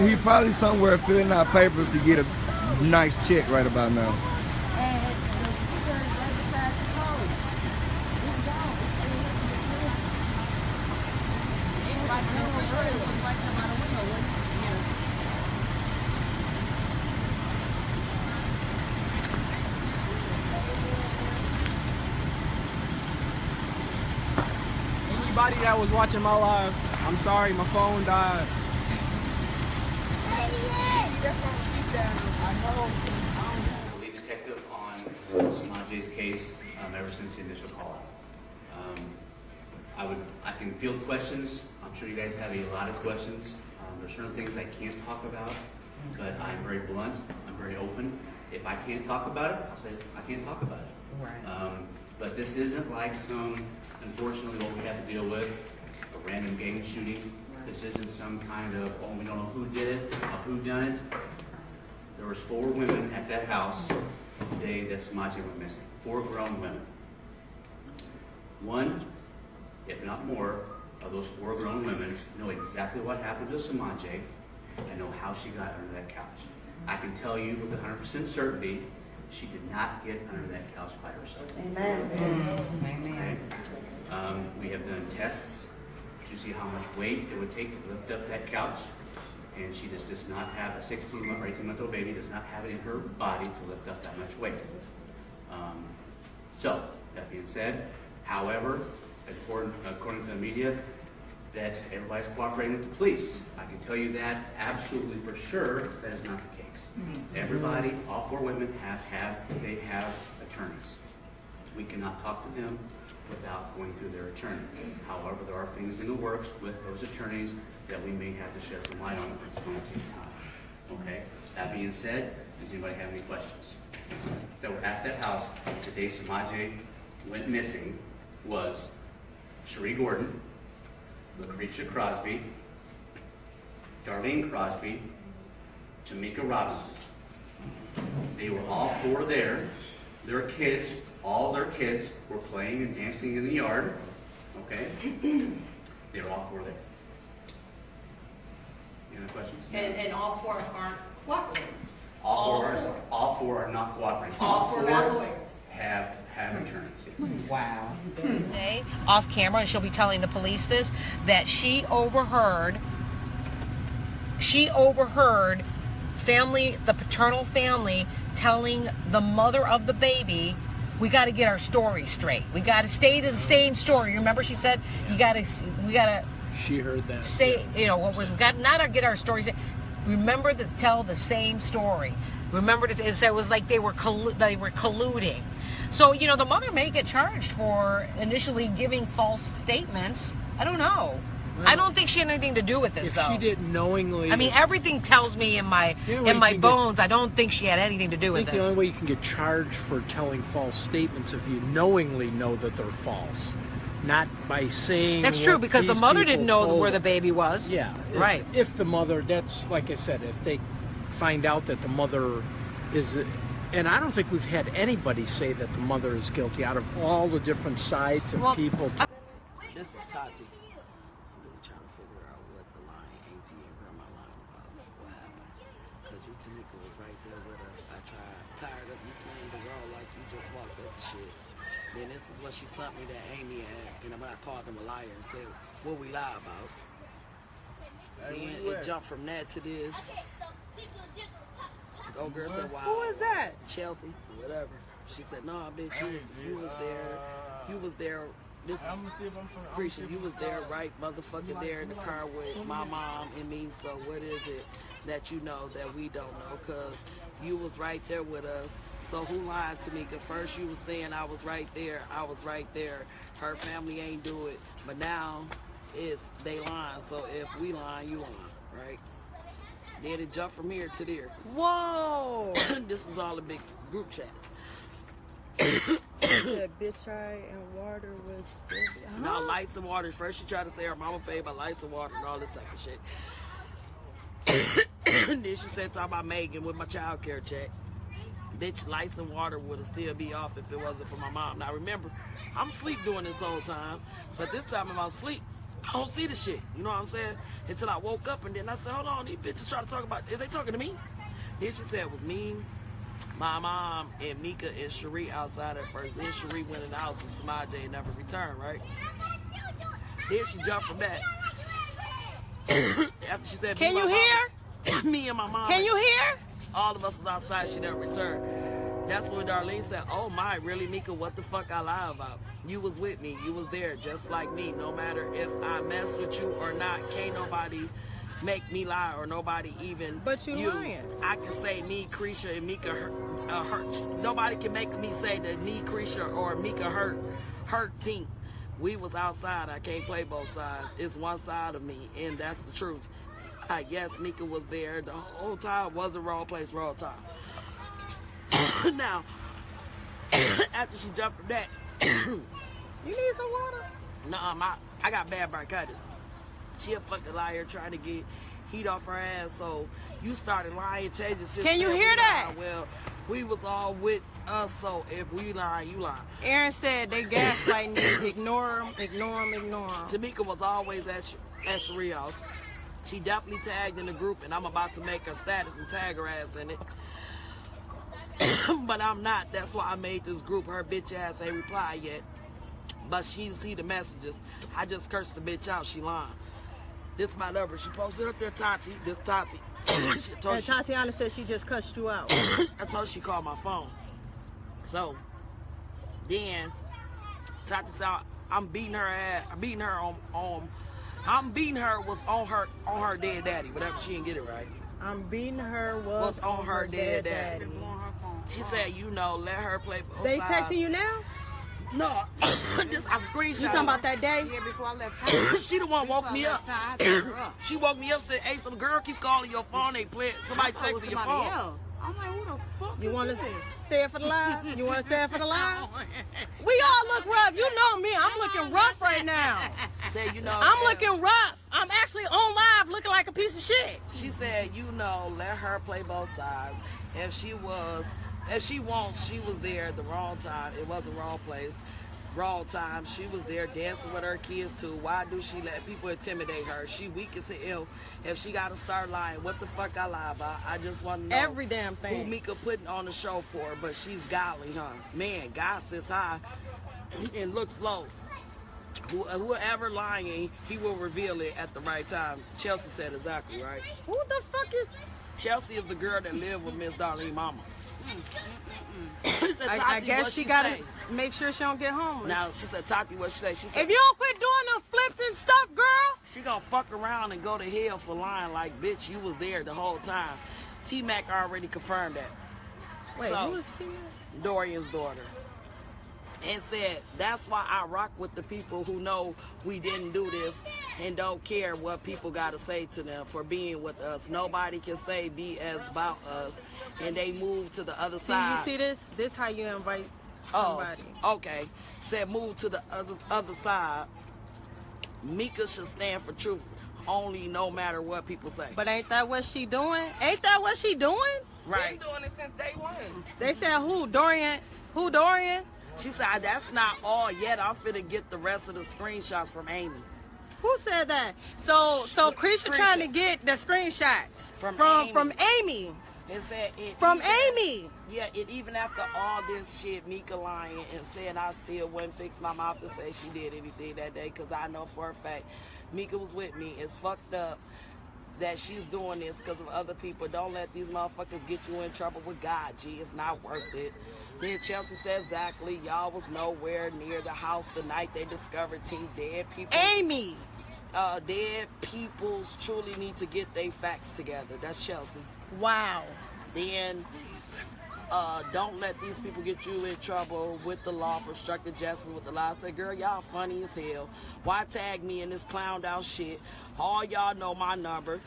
He probably somewhere filling out papers to get a nice check right about now. Anybody that was watching my live, I'm sorry, my phone died. Lead detective on Semaj's case ever since the initial call. I can field questions. I'm sure you guys have a lot of questions. There's certain things I can't talk about, but I'm very blunt. I'm very open. If I can't talk about it, I'll say I can't talk about it. Right. But this isn't like unfortunately, what we have to deal with, a random gang shooting. This isn't some kind of, oh, we don't know who did it, or who done it. There was 4 women at that house the day that Semaj went missing. 4 grown women. One, if not more, of those 4 grown women know exactly what happened to Semaj and know how she got under that couch. I can tell you with 100% certainty, she did not get under that couch by herself. Amen. Okay? We have done tests to see how much weight it would take to lift up that couch, and she just does not have a 16-month or 18-month-old baby does not have it in her body to lift up that much weight. So that being said, however, according to the media, that everybody's cooperating with the police. I can tell you that absolutely for sure that is not the case. Everybody, all 4 women have attorneys. We cannot talk to them without going through their attorney. However, there are things in the works with those attorneys that we may have to shed some light on. It's going to take time. Okay? That being said, does anybody have any questions? That were at that house the day Semaj went missing was Cherie Gordon, Lucretia Crosby, Darlene Crosby, Tamika Robinson. They were all 4 there. Their kids, all their kids were playing and dancing in the yard. Okay? They were all 4 there. Any other questions? And all 4 aren't cooperating. All four are not cooperating. All 4 got lawyers. Have attorneys. Yes. Wow. Today, off camera, and she'll be telling the police this, that she overheard the paternal family telling the mother of the baby, we got to get our story straight. We got to stay to the same story. Remember, she said, we got to. She heard that. Say, we got not to get our story straight. Remember to tell the same story. Remember it was like they were colluding. So, the mother may get charged for initially giving false statements. I don't know. Well, I don't think she had anything to do with this, though. If she didn't knowingly... I mean, everything tells me in my bones, I don't think she had anything to do with this. I think the only way you can get charged for telling false statements if you knowingly know that they're false. Not by saying... That's true, because the mother didn't know where the baby was. Yeah. Right. If the mother, that's, like I said, if they find out that the mother is... And I don't think we've had anybody say that the mother is guilty out of all the different sides of people. This is Tati. I'm really trying to figure out what the line Auntie and Grandma lying about what happened. Because you, Tamika, was right there with us. I tired of you playing the role like you just walked up the shit. Then this is what she sent me that Amy had, and when I called them a liar and said, what we lie about. Then it jumped from that to this. The old girl said, wow. Who is that? Chelsea, whatever. She said, no, bitch, you was there. You was there. This is Creature, you was there, right, motherfucking there in the car with my mom and me. So what is it that you know that we don't know? Because you was right there with us. So who lied to me? Because first you was saying I was right there. I was right there. Her family ain't do it. But now it's they lying. So if we lying, you lying, right? Then it jumped from here to there. Whoa! This is all a big group chat. That bitch and water was still... No, lights and water. First she tried to say her mama paid by lights and water and all this type of shit. Then she said talk about Megan with my child care check. Bitch, lights and water would still be off if it wasn't for my mom. Now remember, I'm asleep during this whole time. So at this time if I'm asleep, I don't see the shit. You know what I'm saying? Until I woke up and then I said, hold on, these bitches trying to talk about, is they talking to me? Then she said it was me, my mom, and Mika and Cherie outside at first. Then Cherie went in the house with Semaj and never returned, right? Then she jumped from that. After she said, can you hear? Me and my mom. Can you hear? All of us was outside, she never returned. That's when Darlene said, oh my, really, Mika, what the fuck I lie about? You was with me, you was there, just like me. No matter if I mess with you or not, can't nobody make me lie or nobody even. But you lying. I can say me, Creature, and Mika hurt. Nobody can make me say that me, Creature, or Mika hurt Tink. We was outside. I can't play both sides. It's one side of me, and that's the truth. Yes, Mika was there the whole time. Wasn't wrong place, wrong time. Now, after she jumped from that, you need some water? Nah, I got bad bronchitis. She a fucking liar trying to get heat off her ass, so you started lying, changing shit. Can you hear that? Well, we was all with us, so if we lie, you lie. Aaron said they gaslighting you. Ignore them, ignore them, ignore them. Tamika was always at Cherie house. She definitely tagged in the group, and I'm about to make her status and tag her ass in it. But I'm not. That's why I made this group. Her bitch ass ain't replied yet. But she see the messages. I just cursed the bitch out. She lying. This is my number. She posted up there, Tati. This Tati. And Tatiana said she just cussed you out. I told her she called my phone. So, then, Tati said, I'm beating her ass. I'm beating her I'm beating her was on her dead daddy. Whatever, she didn't get it right. I'm beating her was on her dead daddy. She said, you know, let her play both They sides. texting you now? No, just I screenshot. You talking about that day? Yeah, before I left. She the one woke me up. She woke me up, said, hey, some girl keep calling your phone. They play it. Somebody texting your phone. Else. I'm like, who the fuck You want to this? say it for the live? You want to say it for the live? We all look rough. You know me. I'm looking rough right now. Said, you know, I'm looking rough. I'm actually on live looking like a piece of shit. She said, you know, let her play both sides. If she wants, she was there at the wrong time. It wasn't wrong place, wrong time. She was there dancing with her kids too. Why do she let people intimidate her? She weak as hell. If she got to start lying, what the fuck I lie about? I just want to know every damn thing who Mika putting on the show for. But she's godly, huh? Man, God sits high and looks low. Whoever lying, he will reveal it at the right time. Chelsea said exactly right. Who the fuck is Chelsea? Is the girl that lived with Miss Darlene mama. Said, I guess she gotta make sure she don't get homeless. Now she said, Tati, what she say? She said, if you don't quit doing the flips and stuff, girl, she gonna fuck around and go to hell for lying. Like, bitch, you was there the whole time. T-Mac already confirmed that. Wait, so, who is T-Mac? Dorian's daughter. And said, that's why I rock with the people who know we didn't do this and don't care what people got to say to them for being with us. Nobody can say BS about us. And they move to the other side. You see this? This how you invite somebody. Oh, okay. Said move to the other side. Mika should stand for truth only, no matter what people say. But ain't that what she doing? Ain't that what she doing? Right. Been doing it since day one. They said who? Dorian? Who Dorian? She said, that's not all yet. I'm finna get the rest of the screenshots from Amy. Who said that? So Creature trying to get the screenshots from Amy. It said from Amy. Yeah, it even after all this shit, Mika lying and saying I still wouldn't fix my mouth to say she did anything that day, because I know for a fact Mika was with me. It's fucked up that she's doing this because of other people. Don't let these motherfuckers get you in trouble with God, G. It's not worth it. Then Chelsea said exactly, y'all was nowhere near the house the night they discovered dead people. Amy! Dead peoples truly need to get their facts together. That's Chelsea. Wow. Then don't let these people get you in trouble with the law for obstructed justice with the law. I said, girl, y'all funny as hell. Why tag me in this clowned out shit? All y'all know my number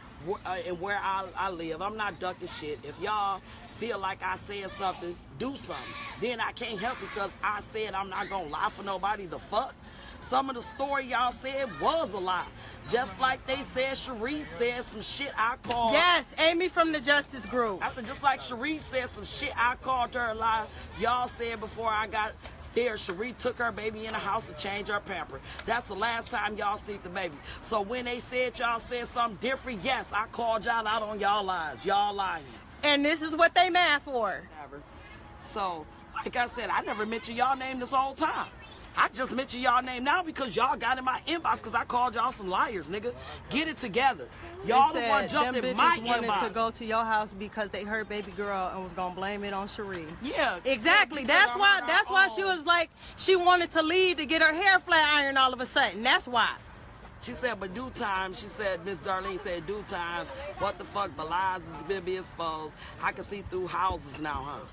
and where I live. I'm not ducking shit. If y'all feel like I said something, do something. Then I can't help because I said I'm not gonna lie for nobody. The fuck? Some of the story y'all said was a lie. Just like they said Cherie said some shit I called. Yes, Amy from the Justice Group. I said just like Cherie said some shit I called her a lie. Y'all said before I got there, Cherie took her baby in the house to change her pamper. That's the last time y'all seen the baby. So when they said y'all said something different, yes, I called y'all out on y'all lies. Y'all lying. And this is what they mad for. So, like I said, I never mentioned y'all name this whole time. I just mentioned y'all name now because y'all got in my inbox because I called y'all some liars, nigga. Get it together. Y'all the one jumped in my inbox. Wanted to go to your house because they hurt baby girl and was gonna blame it on Cherie. Yeah, exactly. That's why she was like she wanted to leave to get her hair flat ironed all of a sudden. That's why. She said, but due time, she said, Miss Darlene said, due time, what the fuck, Belies has been exposed. I can see through houses now, huh?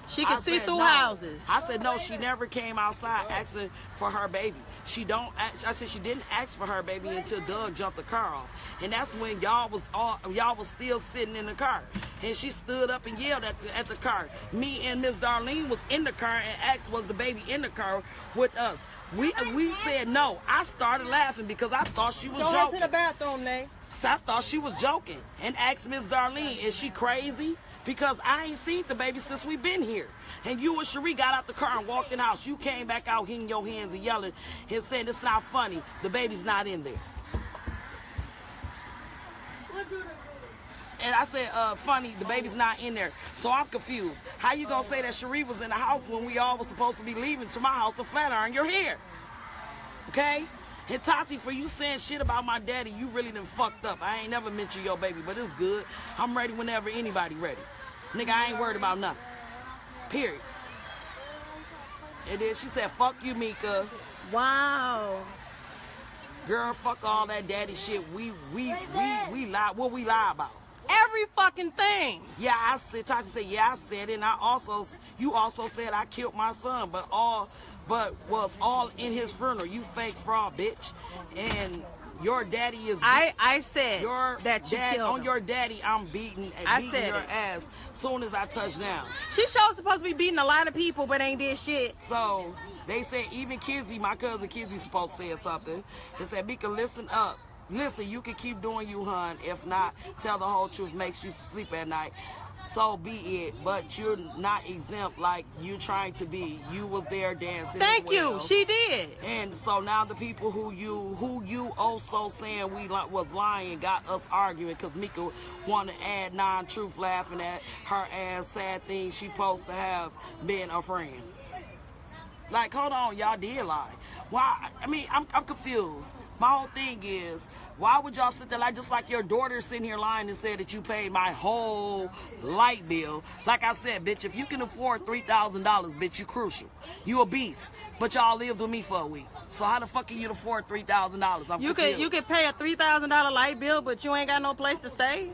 She can see through houses. I said, no, she never came outside asking for her baby. She don't ask, I said she didn't ask for her baby until Doug jumped the car off. And that's when y'all was still sitting in the car. And she stood up and yelled at the car. Me and Miss Darlene was in the car and asked, was the baby in the car with us? We said no. I started laughing because I thought she was joking. Show her to the bathroom, Nay. So I thought she was joking and asked Miss Darlene, is she crazy? Because I ain't seen the baby since we been here. And you and Cherie got out the car and walked in the house. You came back out hitting your hands and yelling and saying it's not funny. The baby's not in there. And I said, funny, the baby's not in there. So I'm confused. How you gonna say that Cherie was in the house when we all was supposed to be leaving to my house to flat iron your hair? Okay? And Tati, for you saying shit about my daddy, you really done fucked up. I ain't never mentioned your baby, but it's good. I'm ready whenever anybody ready. Nigga, I ain't worried about nothing. Period. And then she said, fuck you, Mika. Wow. Girl, fuck all that daddy shit. We lie. What we lie about? Every fucking thing. Yeah, I said, Tati said, yeah, I said it. And you also said I killed my son, but was all in his funeral. You fake fraud, bitch. And your daddy is. I said your that you dad, killed on him. your daddy. I'm beating your ass soon as I touch down. She sure supposed to be beating a lot of people, but ain't did shit. So they said even Kizzy, my cousin Kizzy, supposed to say something. They said, Mika, listen up. Listen, you can keep doing you, hun. If not, tell the whole truth makes you sleep at night. So be it, but you're not exempt like you're trying to be. You was there dancing. Thank you. She did. And so now the people who you also saying we was lying got us arguing because Mika want to add non-truth, laughing at her ass sad thing she supposed to have been a friend. Like, hold on, y'all did lie. Why? I mean, I'm confused. My whole thing is, why would y'all sit there just like your daughter sitting here lying and said that you paid my whole light bill? Like I said, bitch, if you can afford $3,000, bitch, you crucial. You a beast. But y'all lived with me for a week. So how the fuck can you afford $3,000? You could pay a $3,000 light bill, but you ain't got no place to stay.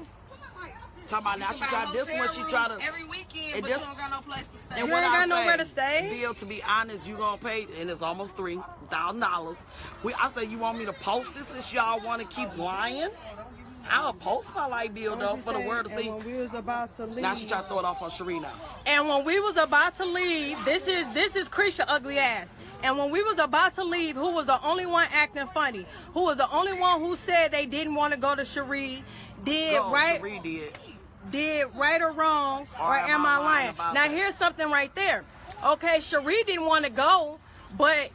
Talking about now she tried this one, she tried to every weekend, but you don't got no place to stay. And you what ain't I got nowhere to stay. Bill, to be honest, you gonna pay, and it's almost $3,000. I said, you want me to post this since y'all want to keep lying? I'll post my light bill though for the world to see. When we was about to leave. Now she tried to throw it off on Cherie now. And when we was about to leave, this is Krisha ugly ass. And when we was about to leave, who was the only one acting funny? Who was the only one who said they didn't want to go to Cherie? Cherie did. Did right or wrong, or am I lying? Now here's something right there. Okay, Cherie didn't want to go, but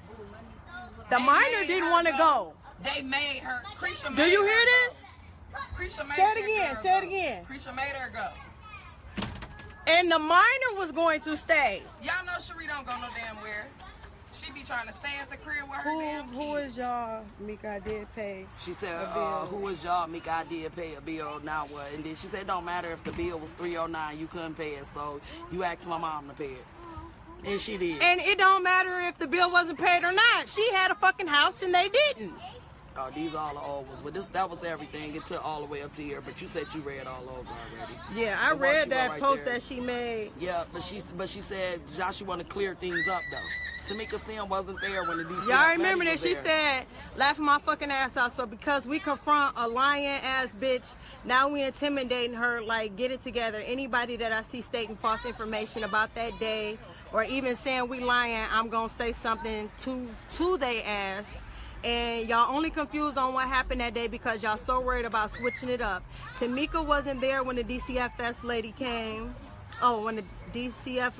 the minor didn't want to go. They made her. Krisha made Do you her hear go. this? Krisha made Say it again. Say it again. Krisha made her go. And the minor was going to stay. Y'all know Cherie don't go no damn where. She be She trying to stay at the crib with her damn kids. Who is y'all? Mika, I did pay. She said, who is y'all? Mika, I did pay a bill, now what? And then she said, it don't matter if the bill was $309, you couldn't pay it, so you asked my mom to pay it. And she did. And it don't matter if the bill wasn't paid or not. She had a fucking house and they didn't. Oh, these all the old ones. But that was everything. It took all the way up to here. But you said you read all those already. Yeah, I read that post that she made. Yeah, but she said Joshua want to clear things up though. Tamika Sim wasn't there when the DC. Y'all remember that she said, laughing my fucking ass out. So because we confront a lying ass bitch, now we intimidating her. Like, get it together. Anybody that I see stating false information about that day, or even saying we lying, I'm gonna say something to they ass. And y'all only confused on what happened that day because y'all so worried about switching it up. Tamika wasn't there when the DCFS lady came. Oh, when the DCFS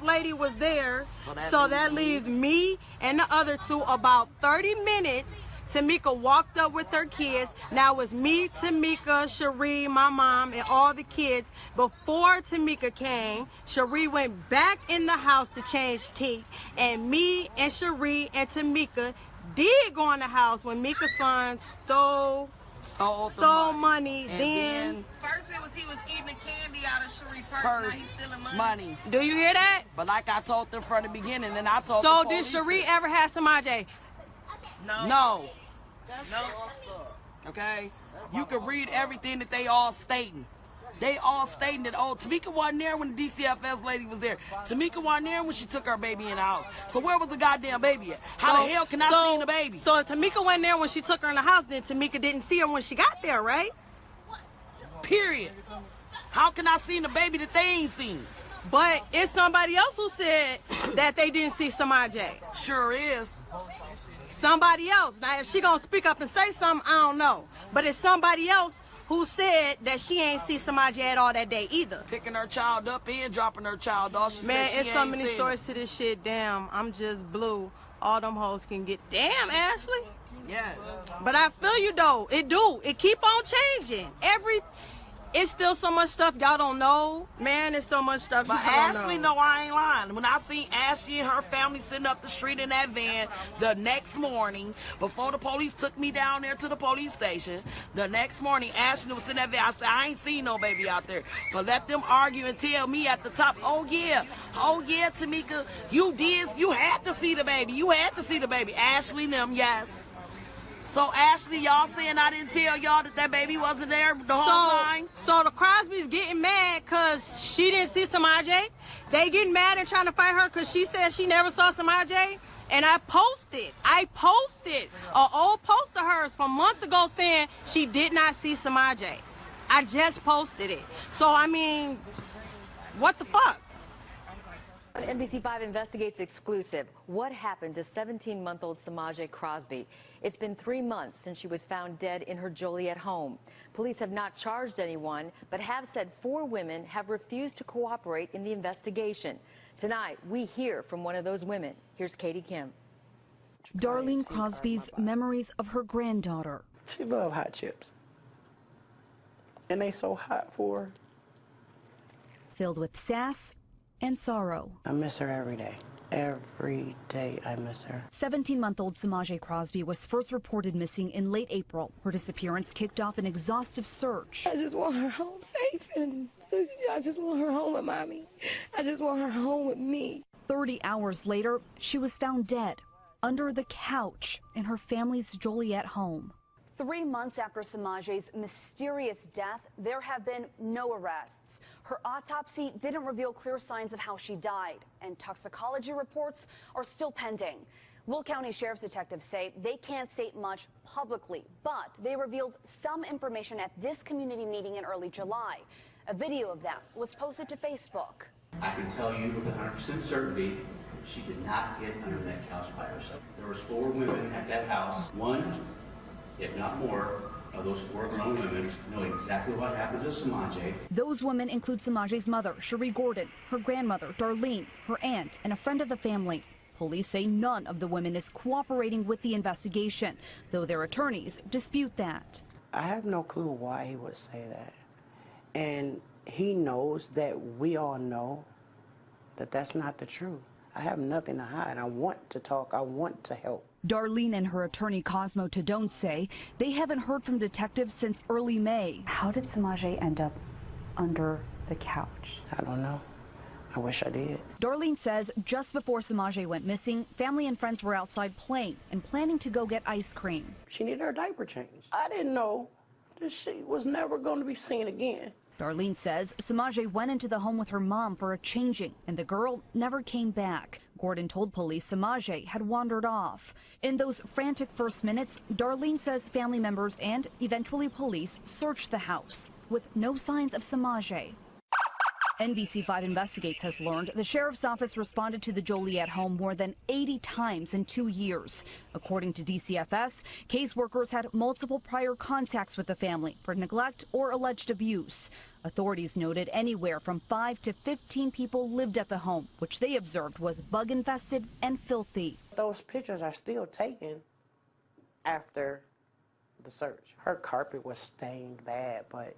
lady was there. So that leaves me and the other two about 30 minutes. Tamika walked up with her kids. Now it's me, Tamika, Cherie, my mom, and all the kids. Before Tamika came, Cherie went back in the house to change tea. And me and Cherie and Tamika did go in the house when Mika's son stole money. Then first it was he was eating the candy out of Cherie's purse. Now he's stealing money. Do you hear that? But like I told them from the beginning, and I told So did Cherie ever have Semaj? No. Okay? You can read everything that they all stating. They all stating that, oh, Tamika wasn't there when the DCFS lady was there. Tamika wasn't there when she took her baby in the house. So where was the goddamn baby at? How the hell can I see the baby? So if Tamika wasn't there when she took her in the house, then Tamika didn't see her when she got there, right? Period. How can I see the baby that they ain't seen? But it's somebody else who said that they didn't see Semaj. Sure is. Somebody else. Now, if she gonna speak up and say something, I don't know. But it's somebody else who said that she ain't see Semaj at all that day either. Picking her child up and dropping her child off. She Man, said she it's so ain't many seen stories to this shit. Damn, I'm just blue. All them hoes can get. Damn, Ashley. Yes. But I feel you though. It keep on changing. It's still so much stuff y'all don't know. Man, it's so much stuff But y'all don't Ashley, know. no, I ain't lying. When I seen Ashley and her family sitting up the street in that van the next morning, before the police took me down there to the police station, the next morning, Ashley was in that van. I said, I ain't seen no baby out there. But let them argue and tell me at the top, oh yeah, Tamika, you had to see the baby. You had to see the baby. Ashley and them, yes. So Ashley, y'all saying I didn't tell y'all that baby wasn't there the whole time? So the Crosby's getting mad because she didn't see Semaj. They getting mad and trying to fight her because she said she never saw Semaj. And I posted an old post of hers from months ago saying she did not see Semaj. I just posted it. So, I mean, what the fuck? NBC5 investigates exclusive. What happened to 17-month-old Semaj Crosby? It's been 3 months since she was found dead in her Joliet home. Police have not charged anyone, but have said 4 women have refused to cooperate in the investigation. Tonight, we hear from one of those women. Here's Katie Kim. Darlene Crosby's memories of her granddaughter. She loved hot chips. And they so hot for her. Filled with sass and sorrow. I miss her every day. Every day I miss her. 17-month-old Semaj Crosby was first reported missing in late April. Her disappearance kicked off an exhaustive search. I just want her home safe, and I just want her home with Mommy. I just want her home with me. 30 hours later, she was found dead under the couch in her family's Joliet home. 3 months after Semaj's mysterious death, there have been no arrests. Her autopsy didn't reveal clear signs of how she died, and toxicology reports are still pending. Will County Sheriff's detectives say they can't state much publicly, but they revealed some information at this community meeting in early July. A video of that was posted to Facebook. I can tell you with 100% certainty, she did not get under that couch by herself. There was 4 women at that house. One, if not more, of those 4 grown women know exactly what happened to Semaj. Those women include Semaj's mother, Cherie Gordon, her grandmother, Darlene, her aunt, and a friend of the family. Police say none of the women is cooperating with the investigation, though their attorneys dispute that. I have no clue why he would say that. And he knows that we all know that that's not the truth. I have nothing to hide. I want to talk. I want to help. Darlene and her attorney Cosmo Tadone say they haven't heard from detectives since early May. How did Semaj end up under the couch? I don't know. I wish I did. Darlene says just before Semaj went missing, family and friends were outside playing and planning to go get ice cream. She needed her diaper changed. I didn't know that she was never going to be seen again. Darlene says Semaj went into the home with her mom for a changing, and the girl never came back. Gordon told police Semaj had wandered off. In those frantic first minutes, Darlene says family members and eventually police searched the house with no signs of Semaj. NBC5 Investigates has learned the sheriff's office responded to the Joliet home more than 80 times in 2 years. According to DCFS, caseworkers had multiple prior contacts with the family for neglect or alleged abuse. Authorities noted anywhere from 5 to 15 people lived at the home, which they observed was bug-infested and filthy. Those pictures are still taken after the search. Her carpet was stained bad, but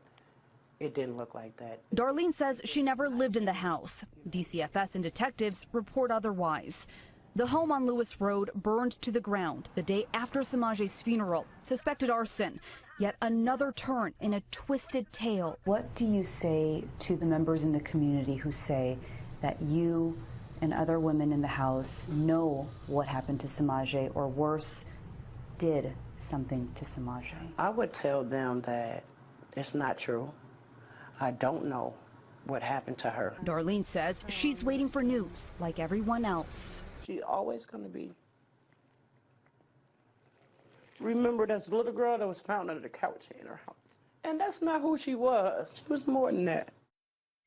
it didn't look like that. Darlene says she never lived in the house. DCFS and detectives report otherwise. The home on Lewis Road burned to the ground the day after Semaj's funeral. Suspected arson. Yet another turn in a twisted tale. What do you say to the members in the community who say that you and other women in the house know what happened to Semaj, or worse, did something to Semaj? I would tell them that it's not true. I don't know what happened to her. Darlene says she's waiting for news like everyone else. She's always going to be remembered as the little girl that was found under the couch in her house. And that's not who she was. She was more than that.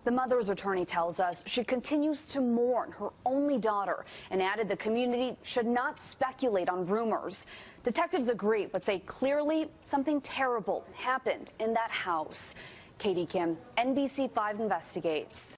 The mother's attorney tells us she continues to mourn her only daughter and added the community should not speculate on rumors. Detectives agree, but say clearly something terrible happened in that house. Katie Kim, NBC5 Investigates.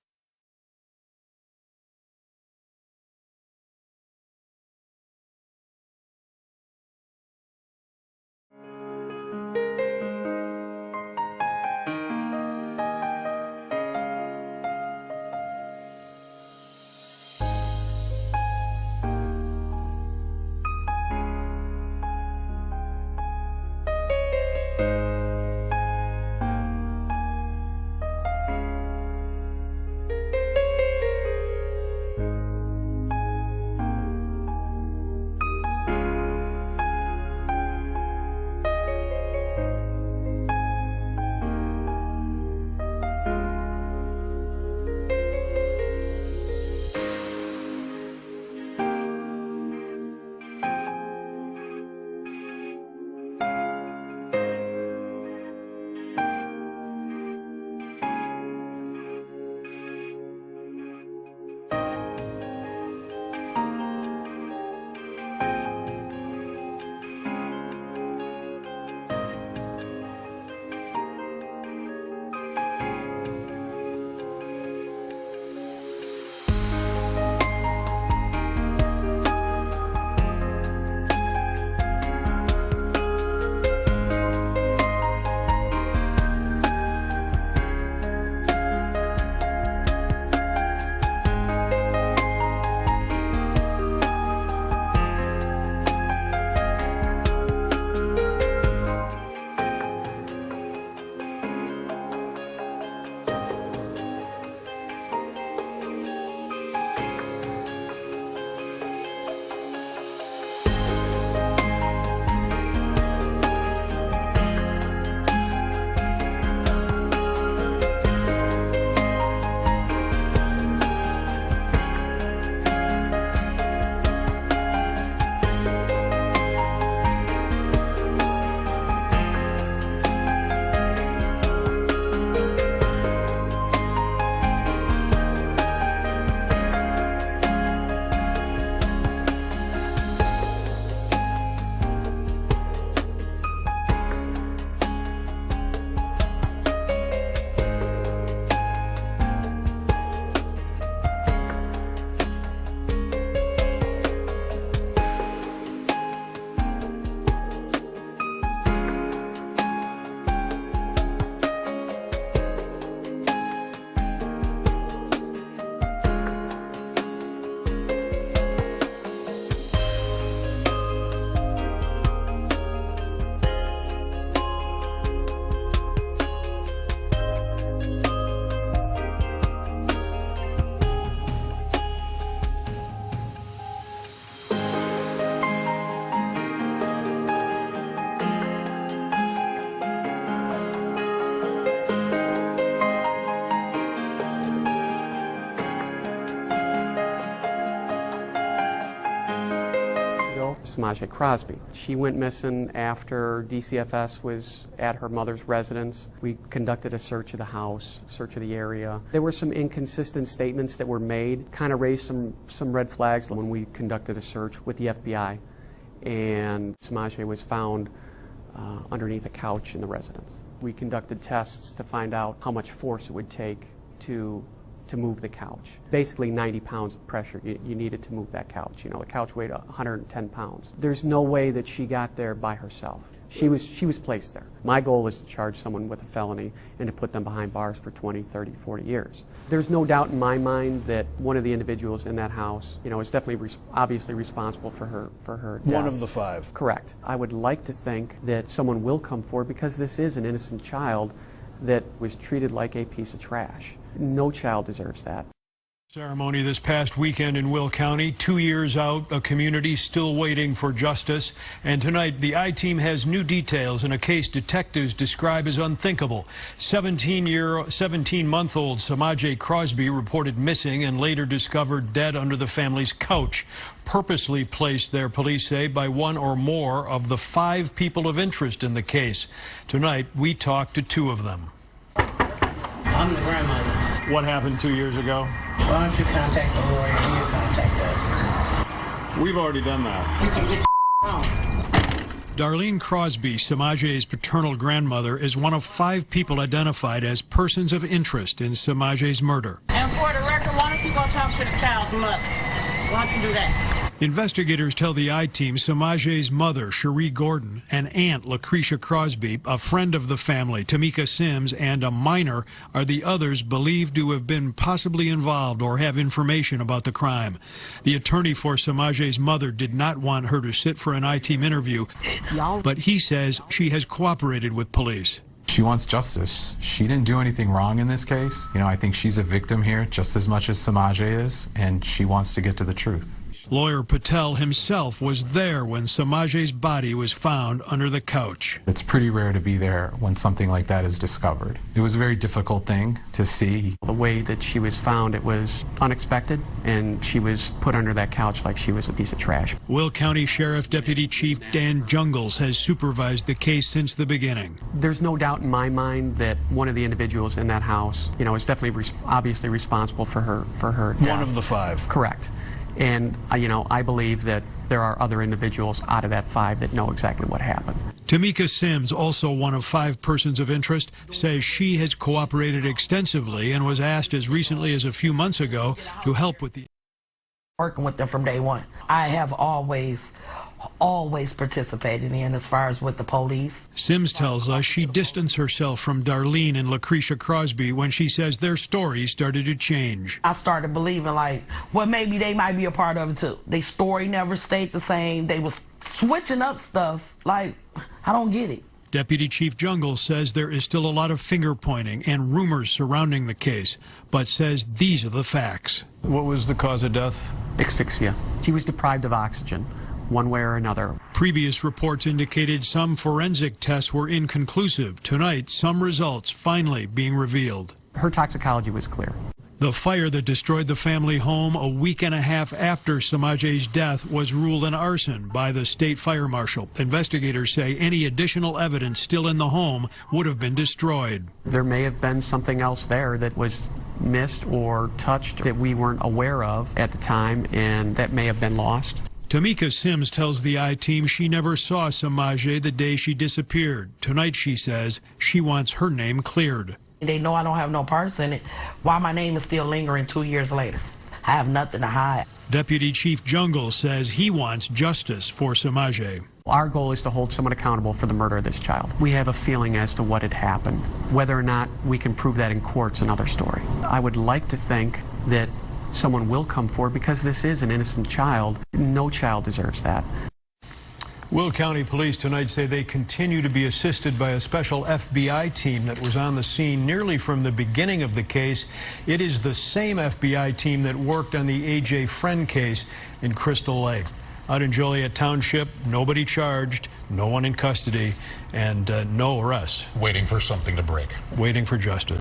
Semaj Crosby. She went missing after DCFS was at her mother's residence. We conducted a search of the house, search of the area. There were some inconsistent statements that were made, kind of raised some red flags when we conducted a search with the FBI. And Semaj was found underneath a couch in the residence. We conducted tests to find out how much force it would take to move the couch. Basically 90 pounds of pressure you needed to move that couch. You know, the couch weighed 110 pounds. There's no way that she got there by herself. She was placed there. My goal is to charge someone with a felony and to put them behind bars for 20, 30, 40 years. There's no doubt in my mind that one of the individuals in that house, you know, is definitely obviously responsible for her death. One of the 5. Correct. I would like to think that someone will come forward because this is an innocent child that was treated like a piece of trash. No child deserves that. Ceremony this past weekend in Will County, 2 years out, a community still waiting for justice. And tonight, the I-Team has new details in a case detectives describe as unthinkable. 17-month-old Semaj Crosby reported missing and later discovered dead under the family's couch. Purposely placed there, police say, by one or more of the 5 people of interest in the case. Tonight, we talked to 2 of them. I'm the grandmother. What happened 2 years ago? Why don't you contact the lawyer and you contact us? We've already done that. You can get home. Darlene Crosby, Semaj's paternal grandmother, is one of 5 people identified as persons of interest in Semaj's murder. And for the record, why don't you go talk to the child's mother? Why don't you do that? Investigators tell the I-Team Semaj's mother, Cherie Gordon, and aunt, Lucretia Crosby, a friend of the family, Tamika Sims, and a minor are the others believed to have been possibly involved or have information about the crime. The attorney for Semaj's mother did not want her to sit for an I-Team interview, but he says she has cooperated with police. She wants justice. She didn't do anything wrong in this case. You know, I think she's a victim here just as much as Semaj is, and she wants to get to the truth. Lawyer Patel himself was there when Semaj's body was found under the couch. It's pretty rare to be there when something like that is discovered. It was a very difficult thing to see. The way that she was found, it was unexpected, and she was put under that couch like she was a piece of trash. Will County Sheriff Deputy Chief Dan Jungles has supervised the case since the beginning. There's no doubt in my mind that one of the individuals in that house, you know, is definitely obviously responsible for her death. One of the 5. Correct. And, you know, I believe that there are other individuals out of that 5 that know exactly what happened. Tamika Sims, also one of 5 persons of interest, says she has cooperated extensively and was asked as recently as a few months ago to help with the... Working with them from day one. I have always participated in as far as with the police. Sims tells us she distanced herself from Darlene and Lucretia Crosby when she says their story started to change. I started believing like, well, maybe they might be a part of it too. Their story never stayed the same. They was switching up stuff. Like, I don't get it. Deputy Chief Jungle says there is still a lot of finger pointing and rumors surrounding the case, but says these are the facts. What was the cause of death? Asphyxia. She was deprived of oxygen, one way or another. Previous reports indicated some forensic tests were inconclusive. Tonight, some results finally being revealed. Her toxicology was clear. The fire that destroyed the family home a week and a half after Semaj's death was ruled an arson by the state fire marshal. Investigators say any additional evidence still in the home would have been destroyed. There may have been something else there that was missed or touched that we weren't aware of at the time, and that may have been lost. Tamika Sims tells the I-Team she never saw Semaj the day she disappeared. Tonight, she says, she wants her name cleared. They know I don't have no parts in it. Why my name is still lingering 2 years later? I have nothing to hide. Deputy Chief Jungle says he wants justice for Semaj. Our goal is to hold someone accountable for the murder of this child. We have a feeling as to what had happened. Whether or not we can prove that in court's another story. I would like to think that someone will come forward because this is an innocent child. No child deserves that. Will County Police tonight say they continue to be assisted by a special FBI team that was on the scene nearly from the beginning of the case. It is the same FBI team that worked on the A.J. Friend case in Crystal Lake. Out in Joliet Township, nobody charged, no one in custody, and no arrests. Waiting for something to break. Waiting for justice.